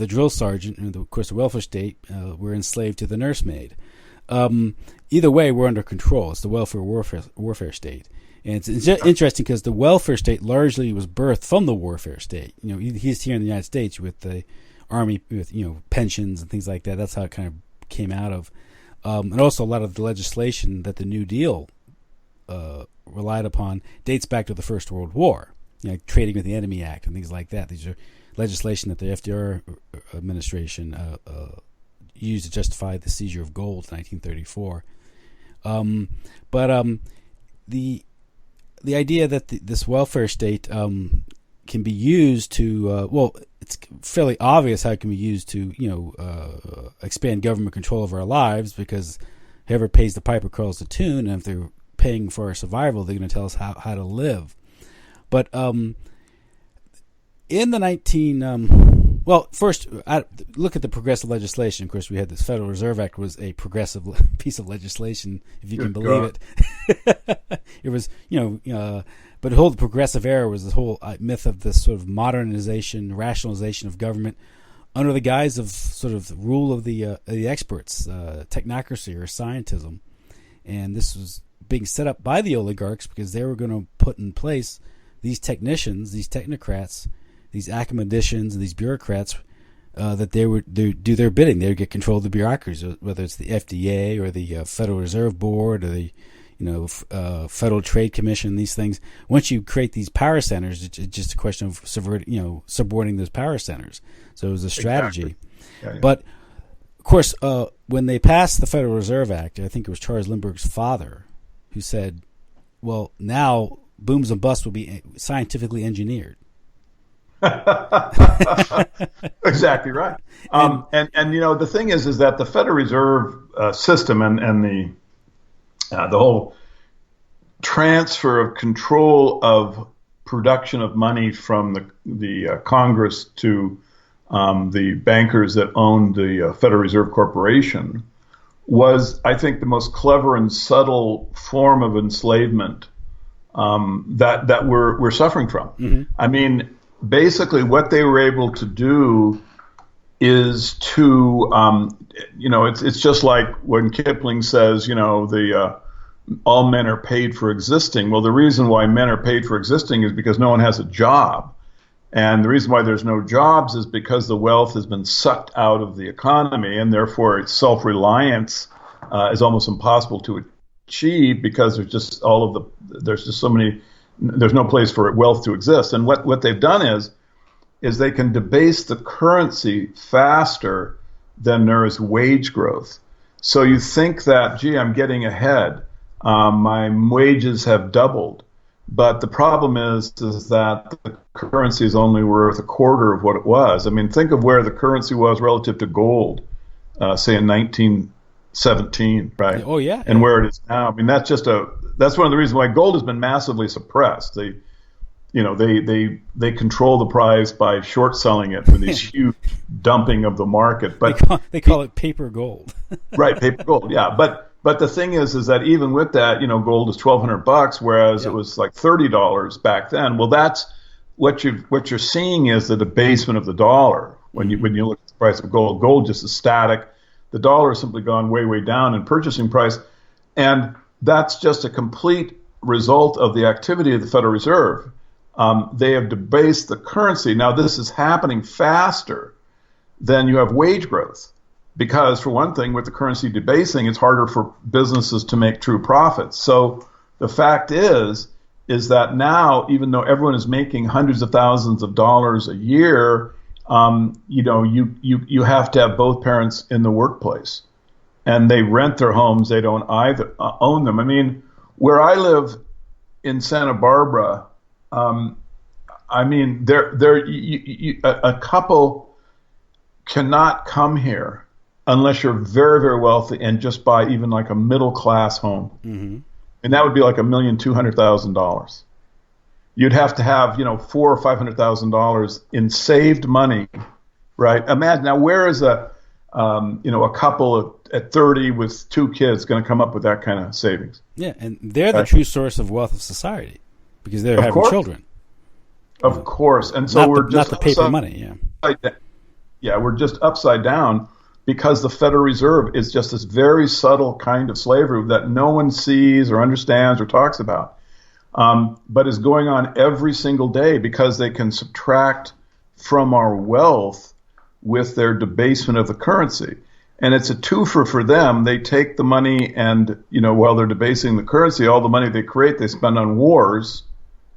Speaker 1: drill sergeant, and of course the welfare state we're enslaved to the nursemaid. Either way, we're under control. It's the warfare state. And it's interesting because the welfare state largely was birthed from the warfare state. He's here in the United States with the army, with pensions and things like that. That's how it kind of came out of, and also a lot of the legislation that the New Deal relied upon dates back to the First World War. Trading with the Enemy Act and things like that. These are legislation that the FDR administration used to justify the seizure of gold in 1934. The idea that this welfare state can be used to it's fairly obvious how it can be used to expand government control of our lives, because whoever pays the piper calls the tune, and if they're paying for our survival, they're going to tell us how to live. But in the first, look at the progressive legislation. Of course, we had this Federal Reserve Act was a progressive piece of legislation, if you can believe it. It was, but the whole progressive era was this whole myth of this sort of modernization, rationalization of government under the guise of sort of the rule of the experts, technocracy or scientism. And this was being set up by the oligarchs because they were going to put in place these technicians, these technocrats, these academicians and these bureaucrats, that they would do their bidding. They would get control of the bureaucracies, whether it's the FDA or the Federal Reserve Board or the Federal Trade Commission. These things. Once you create these power centers, it's just a question of subverting those power centers. So it was a strategy. Exactly. Yeah. But of course, when they passed the Federal Reserve Act, I think it was Charles Lindbergh's father who said, "Well, now booms and busts will be scientifically engineered."
Speaker 2: Exactly right. And the thing is that the Federal Reserve system and the whole transfer of control of production of money from the Congress to the bankers that owned the Federal Reserve Corporation was, I think, the most clever and subtle form of enslavement that we're suffering from. Mm-hmm. I mean, basically, what they were able to do is to, it's just like when Kipling says, all men are paid for existing. Well, the reason why men are paid for existing is because no one has a job. And the reason why there's no jobs is because the wealth has been sucked out of the economy, and therefore self-reliance is almost impossible to achieve because there's no place for wealth to exist. And what they've done is they can debase the currency faster than there is wage growth. So you think that, gee, I'm getting ahead. My wages have doubled. But the problem is that the currency is only worth a quarter of what it was. I mean, think of where the currency was relative to gold, say in 1917, right?
Speaker 1: Oh, yeah.
Speaker 2: And where it is now. I mean, that's one of the reasons why gold has been massively suppressed. They control the price by short selling it for these huge dumping of the market. But
Speaker 1: they call it paper gold.
Speaker 2: Right, paper gold. Yeah, but But the thing is that even with that, gold is $1,200, whereas it was like $30 back then. Well, that's what you're seeing is the debasement of the dollar when you look at the price of gold. Gold just is static. The dollar has simply gone way, way down in purchasing price, and that's just a complete result of the activity of the Federal Reserve. They have debased the currency. Now, this is happening faster than you have wage growth. Because, for one thing, with the currency debasing, it's harder for businesses to make true profits. So the fact is that now, even though everyone is making hundreds of thousands of dollars a year, you have to have both parents in the workplace, and they rent their homes. They don't either own them. I mean, where I live in Santa Barbara, a couple cannot come here unless you're very, very wealthy and just buy even like a middle class home. Mm-hmm. And that would be like $1,200,000. You'd have to have, $400,000 or $500,000 in saved money, right? Imagine now, where is a couple at 30 with 2 kids going to come up with that kind of savings?
Speaker 1: Yeah, and they're the true source of wealth of society because they're having children.
Speaker 2: Of course, and so we're just
Speaker 1: not the paper money.
Speaker 2: Yeah, we're just upside down. Because the Federal Reserve is just this very subtle kind of slavery that no one sees or understands or talks about, but is going on every single day because they can subtract from our wealth with their debasement of the currency. And it's a twofer for them. They take the money and, while they're debasing the currency, all the money they create, they spend on wars,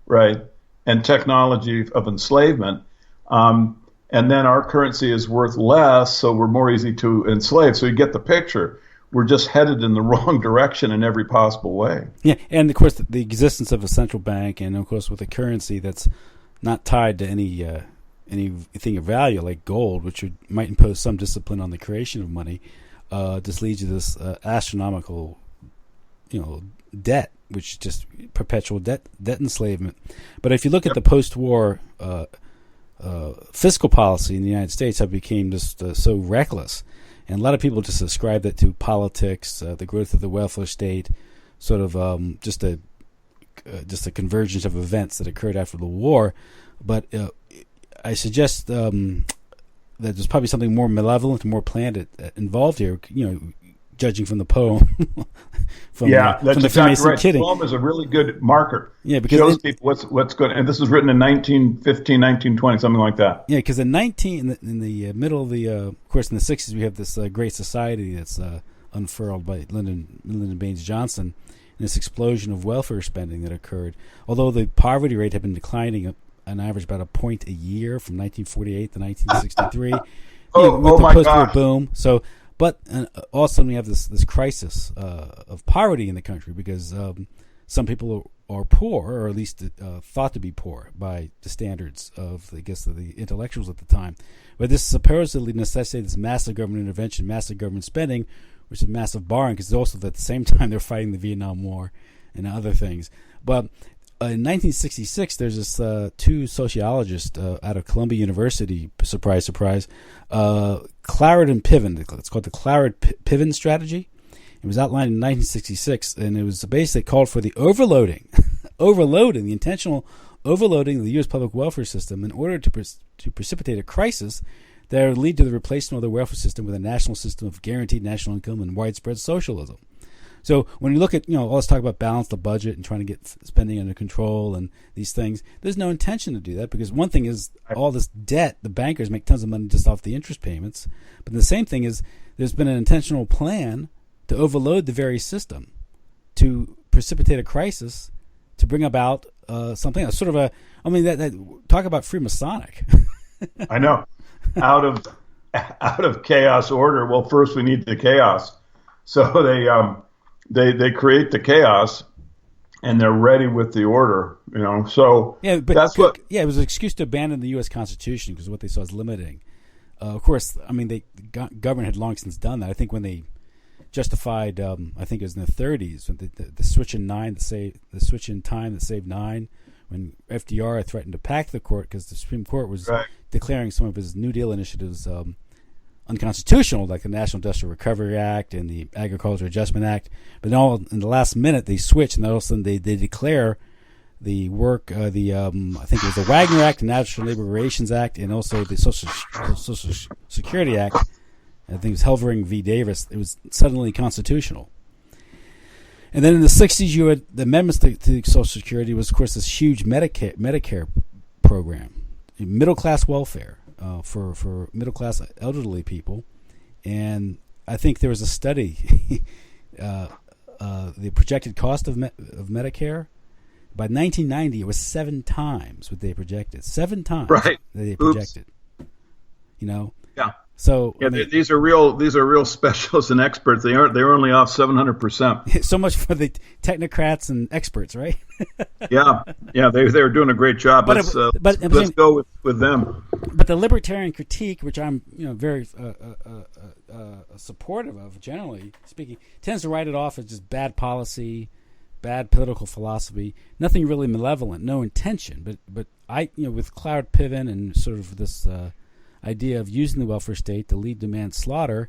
Speaker 2: right, and technology of enslavement. And then our currency is worth less, so we're more easy to enslave. So you get the picture. We're just headed in the wrong direction in every possible way.
Speaker 1: Yeah, and of course the existence of a central bank, and of course with a currency that's not tied to anything of value like gold, which might impose some discipline on the creation of money, just leads to this astronomical, debt, which is just perpetual debt enslavement. But if you look at the post-war fiscal policy in the United States, have became just so reckless, and a lot of people just ascribe that to politics, the growth of the welfare state, sort of just a convergence of events that occurred after the war. But I suggest that there's probably something more malevolent, more planned involved here. Judging from the poem, from the
Speaker 2: exactly right. The poem is a really good marker.
Speaker 1: Yeah, because
Speaker 2: it shows people what's good. And this was written in 1915, 1920, something like that.
Speaker 1: Yeah, because in the middle of the, of course, in the 60s, we have this Great Society that's unfurled by Lyndon Baines Johnson, and this explosion of welfare spending that occurred. Although the poverty rate had been declining on average about a point a year from 1948 to 1963, with the post-war boom. So. But all of a sudden we have this crisis of poverty in the country because some people are poor, or at least thought to be poor by the standards of, I guess, the intellectuals at the time. But this supposedly necessitated this massive government intervention, massive government spending, which is massive borrowing, because also at the same time they're fighting the Vietnam War and other things. But in 1966, there's this 2 sociologists out of Columbia University, surprise, surprise, Clarid and Piven. It's called the Clarid-Piven strategy. It was outlined in 1966, and it was basically called for the overloading, the intentional overloading of the U.S. public welfare system in order to precipitate a crisis that would lead to the replacement of the welfare system with a national system of guaranteed national income and widespread socialism. So when you look at, all this talk about balance the budget and trying to get spending under control and these things, there's no intention to do that, because one thing is all this debt, the bankers make tons of money just off the interest payments. But the same thing is there's been an intentional plan to overload the very system to precipitate a crisis to bring about something else. Sort of that talk about Freemasonic.
Speaker 2: I know. Out of chaos order. Well, first we need the chaos. So they create the chaos, and they're ready with the order, So
Speaker 1: yeah, but that's what. Yeah, it was an excuse to abandon the U.S. Constitution because what they saw is limiting. Of course, the government had long since done that. I think when they justified, I think it was in the 30s, when the switch in time that saved 9, when FDR threatened to pack the court because the Supreme Court was declaring some of his New Deal initiatives unconstitutional, like the National Industrial Recovery Act and the Agriculture Adjustment Act. But all in the last minute they switch, and all of a sudden they declare the work, I think it was the Wagner Act, the National Labor Relations Act, and also the Social Security Act. I think it was Helvering v. Davis. It was suddenly constitutional. And then in the 60s, you had the amendments to Social Security was, of course, this huge Medicare program, middle-class welfare for middle-class elderly people. And I think there was a study, the projected cost of Medicare, by 1990, it was 7 times what they projected. 7 times
Speaker 2: right.
Speaker 1: that they projected.
Speaker 2: Yeah.
Speaker 1: So
Speaker 2: yeah, these are real specialists and experts. They're only off 700%.
Speaker 1: So much for the technocrats and experts, right?
Speaker 2: yeah, they're doing a great job. Let's go with them.
Speaker 1: But the libertarian critique, which I'm very supportive of, generally speaking, tends to write it off as just bad policy, bad political philosophy, nothing really malevolent, no intention. But I, with Cloud Piven and sort of this idea of using the welfare state to lead demand slaughter,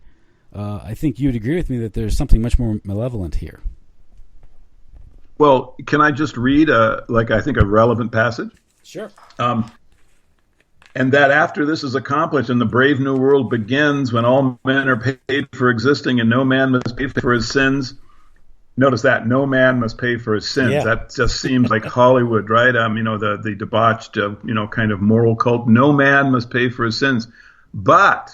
Speaker 1: I think you'd agree with me that there's something much more malevolent here.
Speaker 2: Well, can I just read I think a relevant passage?
Speaker 1: Sure.
Speaker 2: And that after this is accomplished and the brave new world begins, when all men are paid for existing and no man must pay for his sins. Notice that no man must pay for his sins.
Speaker 1: Yeah.
Speaker 2: That just seems like Hollywood, right? The debauched, kind of moral cult. No man must pay for his sins. But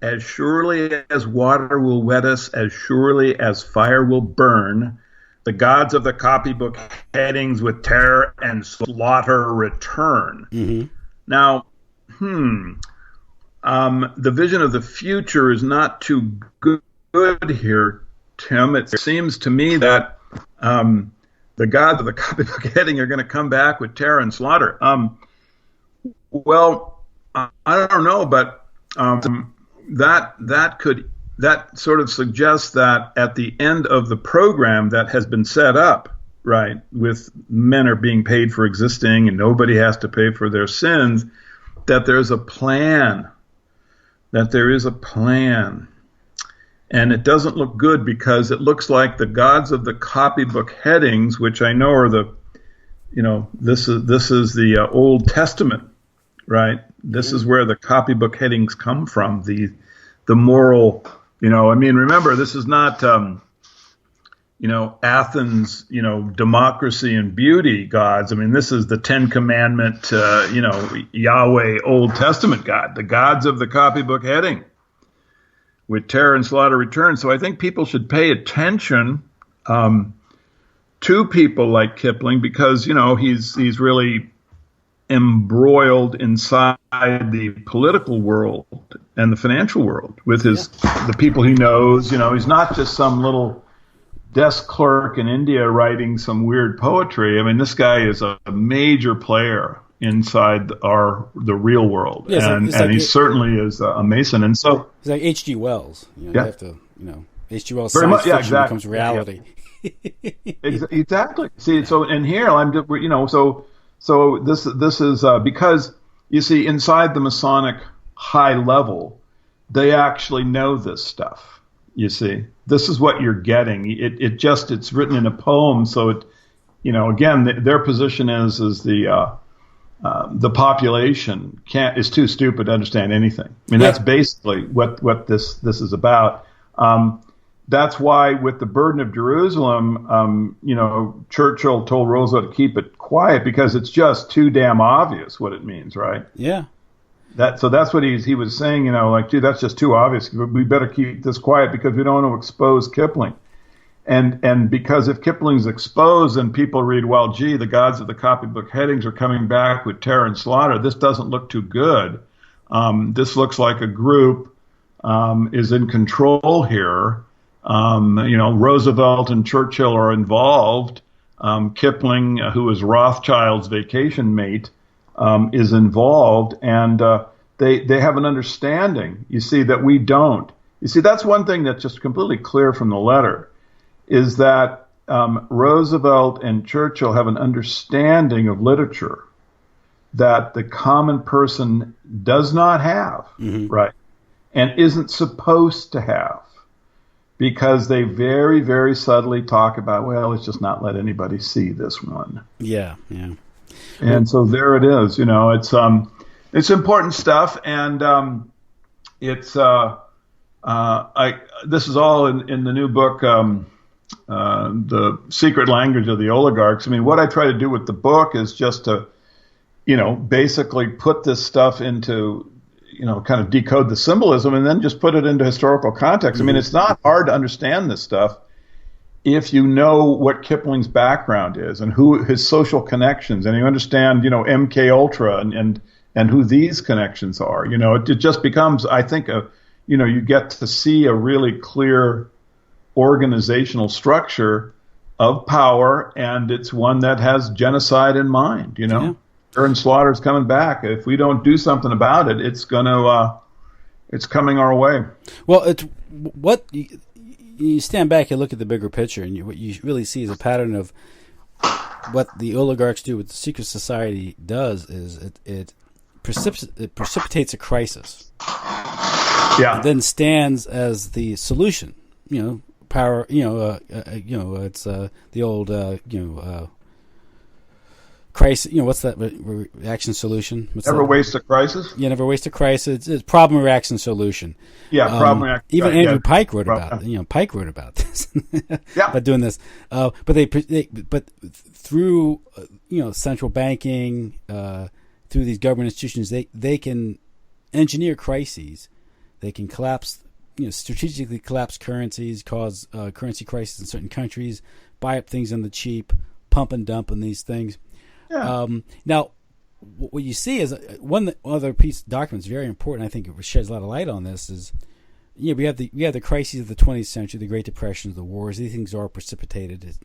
Speaker 2: as surely as water will wet us, as surely as fire will burn, the gods of the copybook headings with terror and slaughter return.
Speaker 1: Mm-hmm.
Speaker 2: Now, the vision of the future is not too good here, Tim. It seems to me that the gods of the copybook heading are going to come back with terror and slaughter. Well, I don't know, but that sort of suggests that at the end of the program that has been set up, right, with men are being paid for existing and nobody has to pay for their sins, that there's a plan. And it doesn't look good because it looks like the gods of the copybook headings, which I know are this is the Old Testament, right? This is where the copybook headings come from. The moral, remember, this is not, Athens, democracy and beauty gods. I mean, this is the 10 Commandment, Yahweh Old Testament God, the gods of the copybook heading. With terror and slaughter return. So I think people should pay attention to people like Kipling because, he's really embroiled inside the political world and the financial world with the people he knows. He's not just some little desk clerk in India writing some weird poetry. I mean, this guy is a major player inside the real world, he certainly is a Mason, and so
Speaker 1: it's like H.G. Wells. You have to, H.G. Wells
Speaker 2: very
Speaker 1: science
Speaker 2: much,
Speaker 1: fiction becomes reality.
Speaker 2: Exactly. See, so and here I'm just, so this is because you see inside the Masonic high level, they actually know this stuff. You see, this is what you're getting. It's written in a poem, so it, again, their position is the population is too stupid to understand anything. I mean, that's basically what this is about. That's why with the burden of Jerusalem, Churchill told Roosevelt to keep it quiet because it's just too damn obvious what it means, right?
Speaker 1: Yeah.
Speaker 2: So that's what he was saying, dude, that's just too obvious. We better keep this quiet because we don't want to expose Kipling. And because if Kipling's exposed and people read, well, gee, the gods of the copybook headings are coming back with terror and slaughter, this doesn't look too good. This looks like a group is in control here. Roosevelt and Churchill are involved. Kipling, who is Rothschild's vacation mate, is involved. And they have an understanding, you see, that we don't. You see, that's one thing that's just completely clear from the letter. Is that Roosevelt and Churchill have an understanding of literature that the common person does not have, right? and isn't supposed to have, because they very, very subtly talk about, well, let's just not let anybody see this one.
Speaker 1: Yeah, yeah.
Speaker 2: And so there it is. It's important stuff, and it's this is all in the new book, The Secret Language of the Oligarchs. I mean, what I try to do with the book is just to, basically put this stuff into, kind of decode the symbolism and then just put it into historical context. I mean, it's not hard to understand this stuff if you know what Kipling's background is and who his social connections, and you understand, MK Ultra and who these connections are. It just becomes, I think, you get to see a really clear organizational structure of power, and it's one that has genocide in mind.
Speaker 1: Yeah.
Speaker 2: Urban slaughter is coming back. If we don't do something about it, it's coming our way.
Speaker 1: Well, it's what you stand back and look at the bigger picture, and what you really see is a pattern of what the oligarchs do, what the secret society does is it precipitates a crisis.
Speaker 2: Yeah.
Speaker 1: It then stands as the solution. Power. It's the old crisis. What's that reaction solution?
Speaker 2: Never waste a crisis.
Speaker 1: Yeah, never waste a crisis. It's problem, reaction, solution.
Speaker 2: Yeah, problem, reaction.
Speaker 1: Even Andrew Pike wrote about it. Pike wrote about this.
Speaker 2: Yeah.
Speaker 1: About doing this. But through central banking, through these government institutions, they can engineer crises. They can collapse, strategically collapse currencies, cause currency crises in certain countries, buy up things on the cheap, pump and dump on these things.
Speaker 2: Yeah.
Speaker 1: Now, what you see is one other piece of document is very important. I think it sheds a lot of light on this. Is we have the crises of the 20th century, the Great Depression, the wars. These things are precipitated.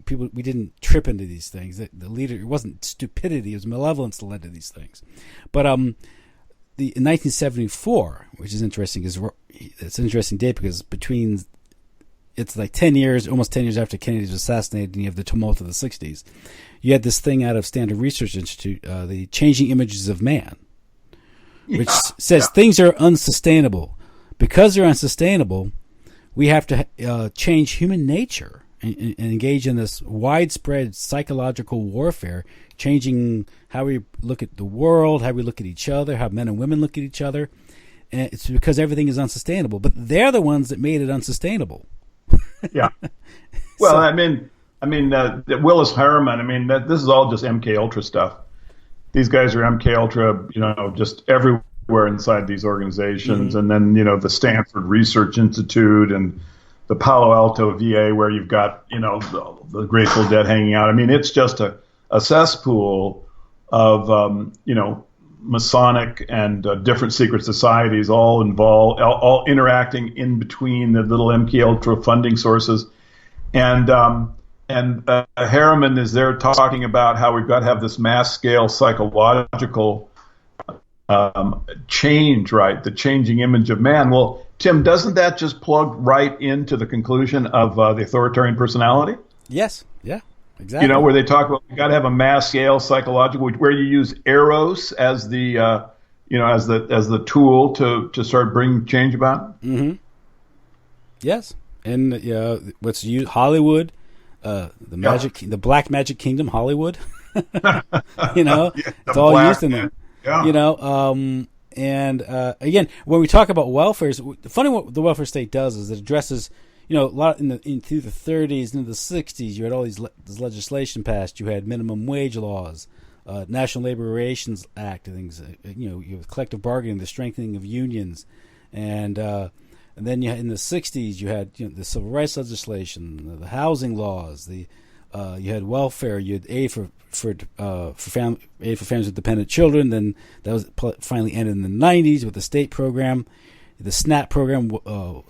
Speaker 1: We didn't trip into these things. The leader, it wasn't stupidity; it was malevolence that led to these things. But in 1974, which is interesting, it's an interesting date because it's like 10 years, almost 10 years after Kennedy was assassinated, and you have the tumult of the 60s. You had this thing out of Stanford Research Institute, the Changing Images of Man, which says things are unsustainable. Because they're unsustainable, we have to change human nature and engage in this widespread psychological warfare, changing how we look at the world, how we look at each other, how men and women look at each other. And it's because everything is unsustainable. But they're the ones that made it unsustainable.
Speaker 2: Yeah. Well, Willis Harriman. This is all just MK Ultra stuff. These guys are MK Ultra, just everywhere inside these organizations, and then the Stanford Research Institute and the Palo Alto VA, where you've got the Grateful Dead hanging out. It's just a cesspool of Masonic and different secret societies all involved, all interacting in between the little MK Ultra funding sources. And Harriman is there talking about how we've got to have this mass scale psychological change, right? The changing image of man. Well, Tim, doesn't that just plug right into the conclusion of the authoritarian personality?
Speaker 1: Yes. Yeah. Exactly.
Speaker 2: Where they talk about we got to have a mass scale psychological, where you use eros as the as the tool to start bringing change about.
Speaker 1: Mm-hmm. Yes, and what's used Hollywood, the Black Magic Kingdom, Hollywood. It's all used in there.
Speaker 2: Yeah.
Speaker 1: And again, when we talk about welfare, funny what the welfare state does is it addresses. A lot through the 30s into the 60s, you had all this legislation passed. You had minimum wage laws, National Labor Relations Act, things. You have collective bargaining, the strengthening of unions, and then in the 60s you had the civil rights legislation, the housing laws, you had welfare, you had aid for families with dependent children. Then that was finally ended in the 90s with the state program, the SNAP program,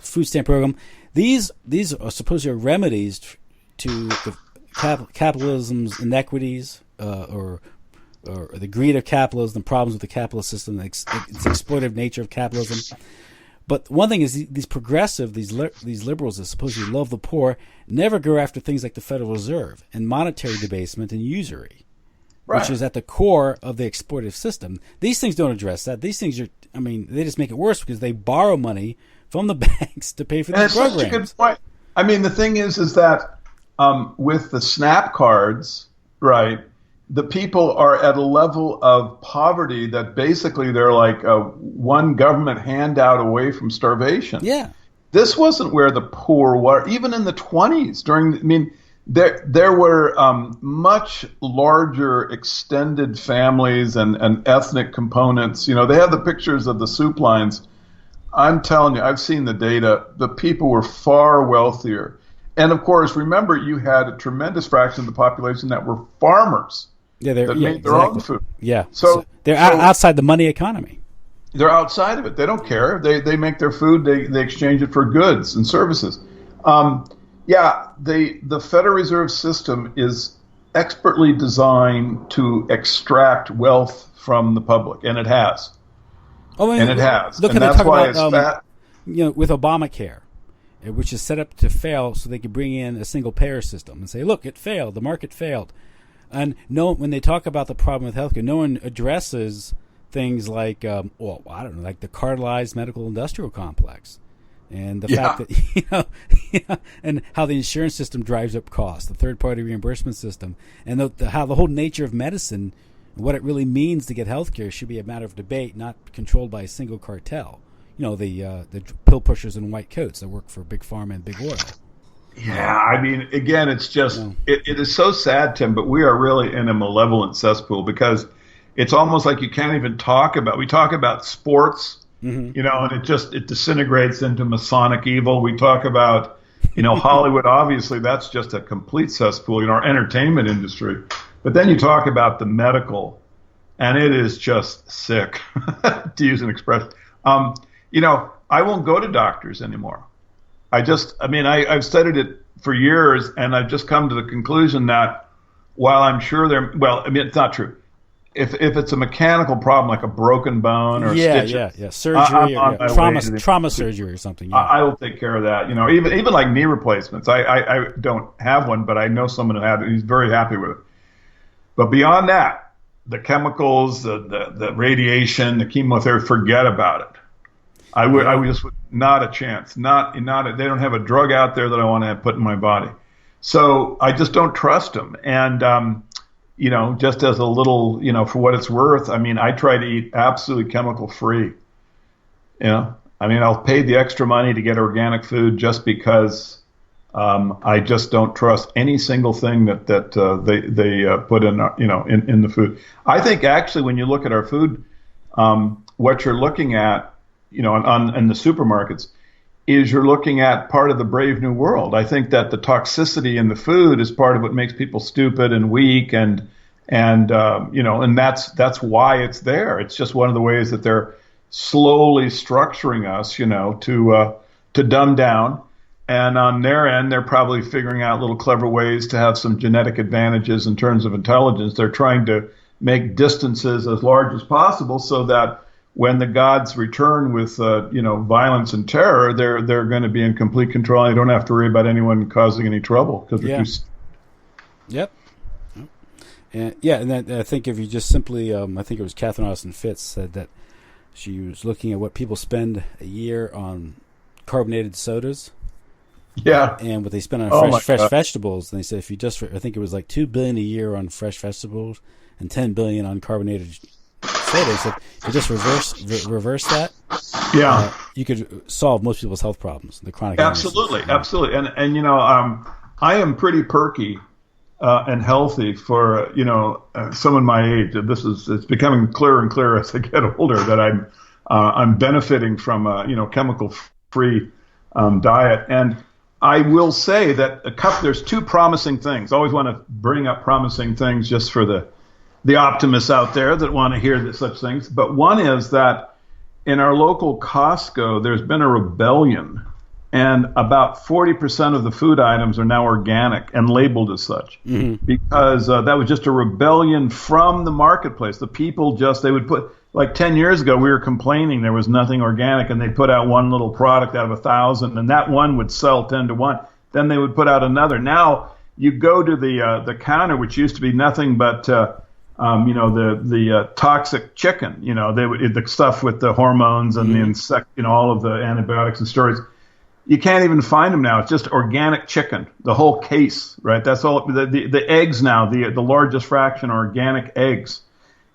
Speaker 1: food stamp program. These are supposedly remedies to the capitalism's inequities, or the greed of capitalism, the problems with the capitalist system, its exploitative nature of capitalism. But one thing is these progressive, these liberals that supposedly love the poor, never go after things like the Federal Reserve and monetary debasement and usury, right, which is at the core of the exploitative system. These things don't address that. These things are I mean, they just make it worse because they borrow money from the banks to pay for these programs.
Speaker 2: That's such a good point. I mean, the thing is that with the SNAP cards, right, the people are at a level of poverty that basically they're like one government handout away from starvation.
Speaker 1: Yeah.
Speaker 2: This wasn't where the poor were, even in the 20s. There were much larger extended families and ethnic components. You know, they have the pictures of the soup lines. I'm telling you, I've seen the data. The people were far wealthier. And of course, remember, you had a tremendous fraction of the population that were farmers.
Speaker 1: Yeah,
Speaker 2: that made their own food.
Speaker 1: Yeah, so they're outside the money economy.
Speaker 2: They're outside of it. They don't care. They make their food. They exchange it for goods and services. The Federal Reserve System is expertly designed to extract wealth from the public, and it has. It has.
Speaker 1: Look,
Speaker 2: and
Speaker 1: how
Speaker 2: that's
Speaker 1: they talk
Speaker 2: why
Speaker 1: about,
Speaker 2: it's fat.
Speaker 1: You know, with Obamacare, which is set up to fail so they can bring in a single payer system and say, look, it failed. The market failed. And when they talk about the problem with healthcare, no one addresses things like, like the cartelized medical industrial complex, and the fact that and how the insurance system drives up costs, the third party reimbursement system, and how the whole nature of medicine, what it really means to get healthcare, should be a matter of debate, not controlled by a single cartel. You know, the pill pushers in white coats that work for big pharma and big oil.
Speaker 2: Yeah, I mean, again, it's just, it is so sad, Tim, but we are really in a malevolent cesspool because it's almost like you can't even we talk about sports, and it disintegrates into Masonic evil. We talk about, Hollywood, obviously that's just a complete cesspool, our entertainment industry. But then you talk about the medical, and it is just sick, to use an expression. I won't go to doctors anymore. I've studied it for years, and I've just come to the conclusion that while I'm sure it's not true. If it's a mechanical problem like a broken bone or
Speaker 1: surgery, trauma surgery or something,
Speaker 2: I will take care of that. Even like knee replacements. I don't have one, but I know someone who had it. He's very happy with it. But beyond that, the chemicals, the radiation, the chemotherapy, forget about it. I would just not a chance. They don't have a drug out there that I want to have put in my body. So I just don't trust them. And just as a little, for what it's worth, I try to eat absolutely chemical free. I'll pay the extra money to get organic food just because I just don't trust any single thing that they put in in the food. I think actually when you look at our food, what you're looking at, in the supermarkets, is you're looking at part of the brave new world. I think that the toxicity in the food is part of what makes people stupid and weak, and that's why it's there. It's just one of the ways that they're slowly structuring us, to dumb down. And on their end, they're probably figuring out little clever ways to have some genetic advantages in terms of intelligence. They're trying to make distances as large as possible so that when the gods return with, violence and terror, they're going to be in complete control. They don't have to worry about anyone causing any trouble because they're too.
Speaker 1: Yep. And then I think if you just simply, I think it was Catherine Austin Fitz said that she was looking at what people spend a year on carbonated sodas.
Speaker 2: Yeah.
Speaker 1: And what they spend on fresh vegetables. And they said I think it was like $2 billion a year on fresh vegetables and $10 billion on carbonated soda. So if you just reverse that, you could solve most people's health problems, the chronic illnesses.
Speaker 2: Absolutely. And I am pretty perky and healthy for someone my age. It's becoming clearer and clearer as I get older that I'm benefiting from a chemical free diet. And I will say that there's two promising things. I always want to bring up promising things just for the optimists out there that want to hear such things. But one is that in our local Costco, there's been a rebellion, and about 40% of the food items are now organic and labeled as such, because that was just a rebellion from the marketplace. The people they would put, like 10 years ago, we were complaining there was nothing organic, and they put out one little product out of 1,000, and that one would sell 10 to 1. Then they would put out another. Now you go to the counter, which used to be nothing but the toxic chicken, the stuff with the hormones and the insect, all of the antibiotics and steroids. You can't even find them now. It's just organic chicken, the whole case, right? That's all. The eggs now, the largest fraction are organic eggs.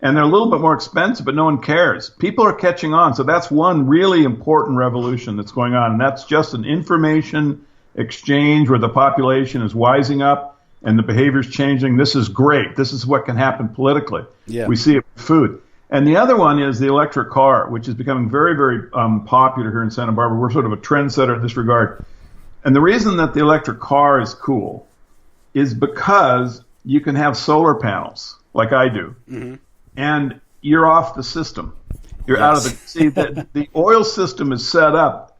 Speaker 2: And they're a little bit more expensive, but no one cares. People are catching on. So that's one really important revolution that's going on. And that's just an information exchange where the population is wising up and the behavior is changing. This is great. This is what can happen politically.
Speaker 1: Yeah.
Speaker 2: We see it with food. And the other one is the electric car, which is becoming very, very popular here in Santa Barbara. We're sort of a trendsetter in this regard. And the reason that the electric car is cool is because you can have solar panels like I do. Mm-hmm. And you're off the system. You're out of the. See, the oil system is set up.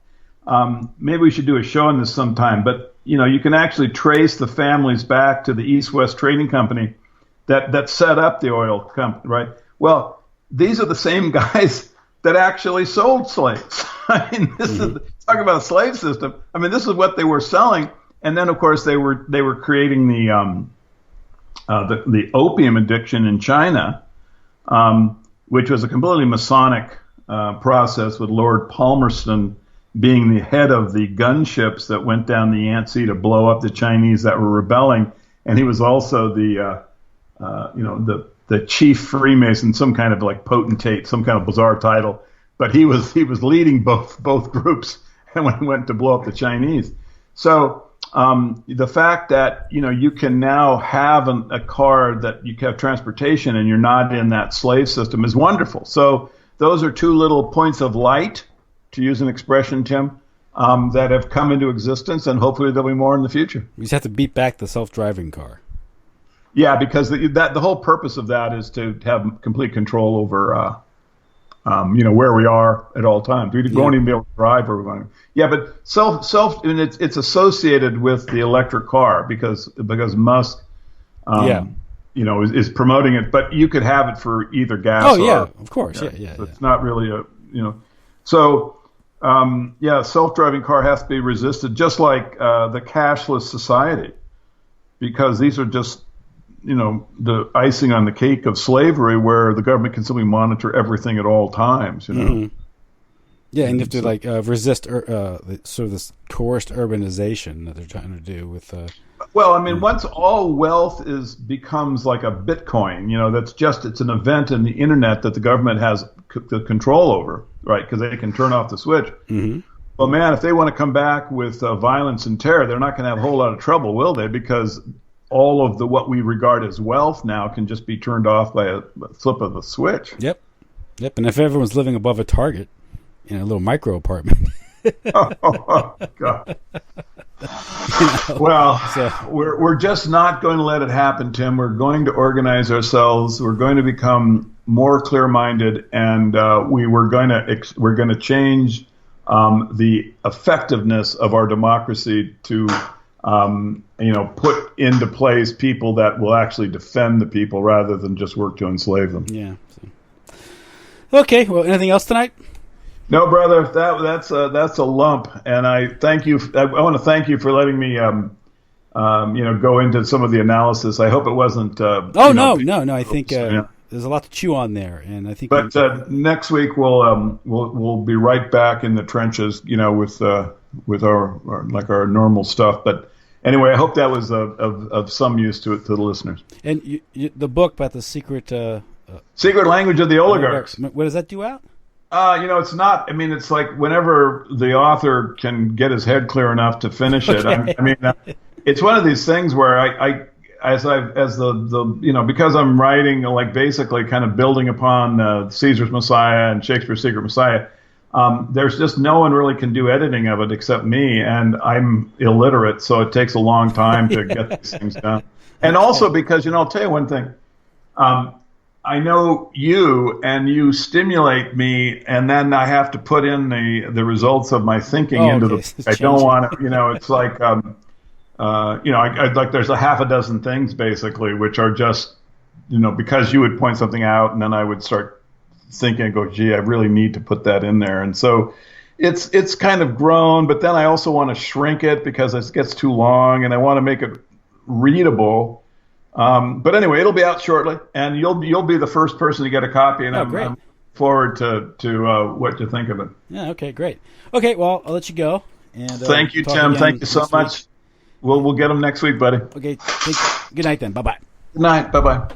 Speaker 2: Maybe we should do a show on this sometime. But you can actually trace the families back to the East-West Trading Company that set up the oil company, right? Well, these are the same guys that actually sold slaves. I mean, this is talk about a slave system. I mean, this is what they were selling, and then of course they were creating the opium addiction in China. Which was a completely Masonic process with Lord Palmerston being the head of the gunships that went down the Yangtze to blow up the Chinese that were rebelling, and he was also the chief Freemason, some kind of like potentate, some kind of bizarre title, but he was leading both groups, and when he went to blow up the Chinese, so. The fact that you can now have a car that you can have transportation and you're not in that slave system is wonderful. So those are two little points of light, to use an expression, Tim, that have come into existence, and hopefully there'll be more in the future.
Speaker 1: We just have to beat back the self-driving car.
Speaker 2: Yeah, because the whole purpose of that is to have complete control over where we are at all times. We won't even be able to drive where we're going. Yeah, but self, and it's associated with the electric car because Musk, is promoting it. But you could have it for either gas.
Speaker 1: Oh yeah, of course. Yeah.
Speaker 2: So it's not really So self-driving car has to be resisted, just like the cashless society, because these are just the icing on the cake of slavery, where the government can simply monitor everything at all times.
Speaker 1: Mm-hmm. Yeah, and you have to resist sort of this coerced urbanization that they're trying to do with.
Speaker 2: Well, I mean, once all wealth becomes like a Bitcoin, it's an event in the internet that the government has the control over, right? Because they can turn off the switch. Mm-hmm. Well, man, if they want to come back with violence and terror, they're not going to have a whole lot of trouble, will they? Because all of what we regard as wealth now can just be turned off by a flip of a switch.
Speaker 1: Yep. And if everyone's living above a Target in a little micro apartment.
Speaker 2: oh God. We're just not going to let it happen, Tim. We're going to organize ourselves. We're going to become more clear-minded, and we're going to change the effectiveness of our democracy to put into place people that will actually defend the people rather than just work to enslave them.
Speaker 1: Yeah. Okay. Well, anything else tonight?
Speaker 2: No, brother. That's a lump, and I thank you. I want to thank you for letting me, go into some of the analysis. I hope it wasn't.
Speaker 1: No. I think there's a lot to chew on there, and I think.
Speaker 2: But next week we'll be right back in the trenches, with our normal stuff. But anyway, I hope that was of some use to the listeners.
Speaker 1: And the book about the secret
Speaker 2: language of the oligarchs.
Speaker 1: What does that do out?
Speaker 2: It's not. I mean, it's like whenever the author can get his head clear enough to finish it. Okay. It's one of these things where because I'm writing basically kind of building upon Caesar's Messiah and Shakespeare's Secret Messiah. There's just no one really can do editing of it except me, and I'm illiterate, so it takes a long time to get these things done. And also because I'll tell you one thing. I know you, and you stimulate me, and then I have to put in the results of my thinking into the. I don't want to. It's like, there's a half a dozen things basically, which are just, because you would point something out, and then I would start thinking and go, gee, I really need to put that in there, and so it's kind of grown. But then I also want to shrink it because it gets too long, and I want to make it readable. But anyway, it'll be out shortly, and you'll be the first person to get a copy, and
Speaker 1: Great.
Speaker 2: I'm forward to what you think of it.
Speaker 1: Yeah. Okay. Great. Okay. Well, I'll let you go. And
Speaker 2: thank you,
Speaker 1: talk
Speaker 2: Tim.
Speaker 1: again
Speaker 2: Thank you so
Speaker 1: next
Speaker 2: much.
Speaker 1: week.
Speaker 2: We'll get them next week, buddy.
Speaker 1: Okay. Good night then. Bye bye.
Speaker 2: Good night. Bye bye.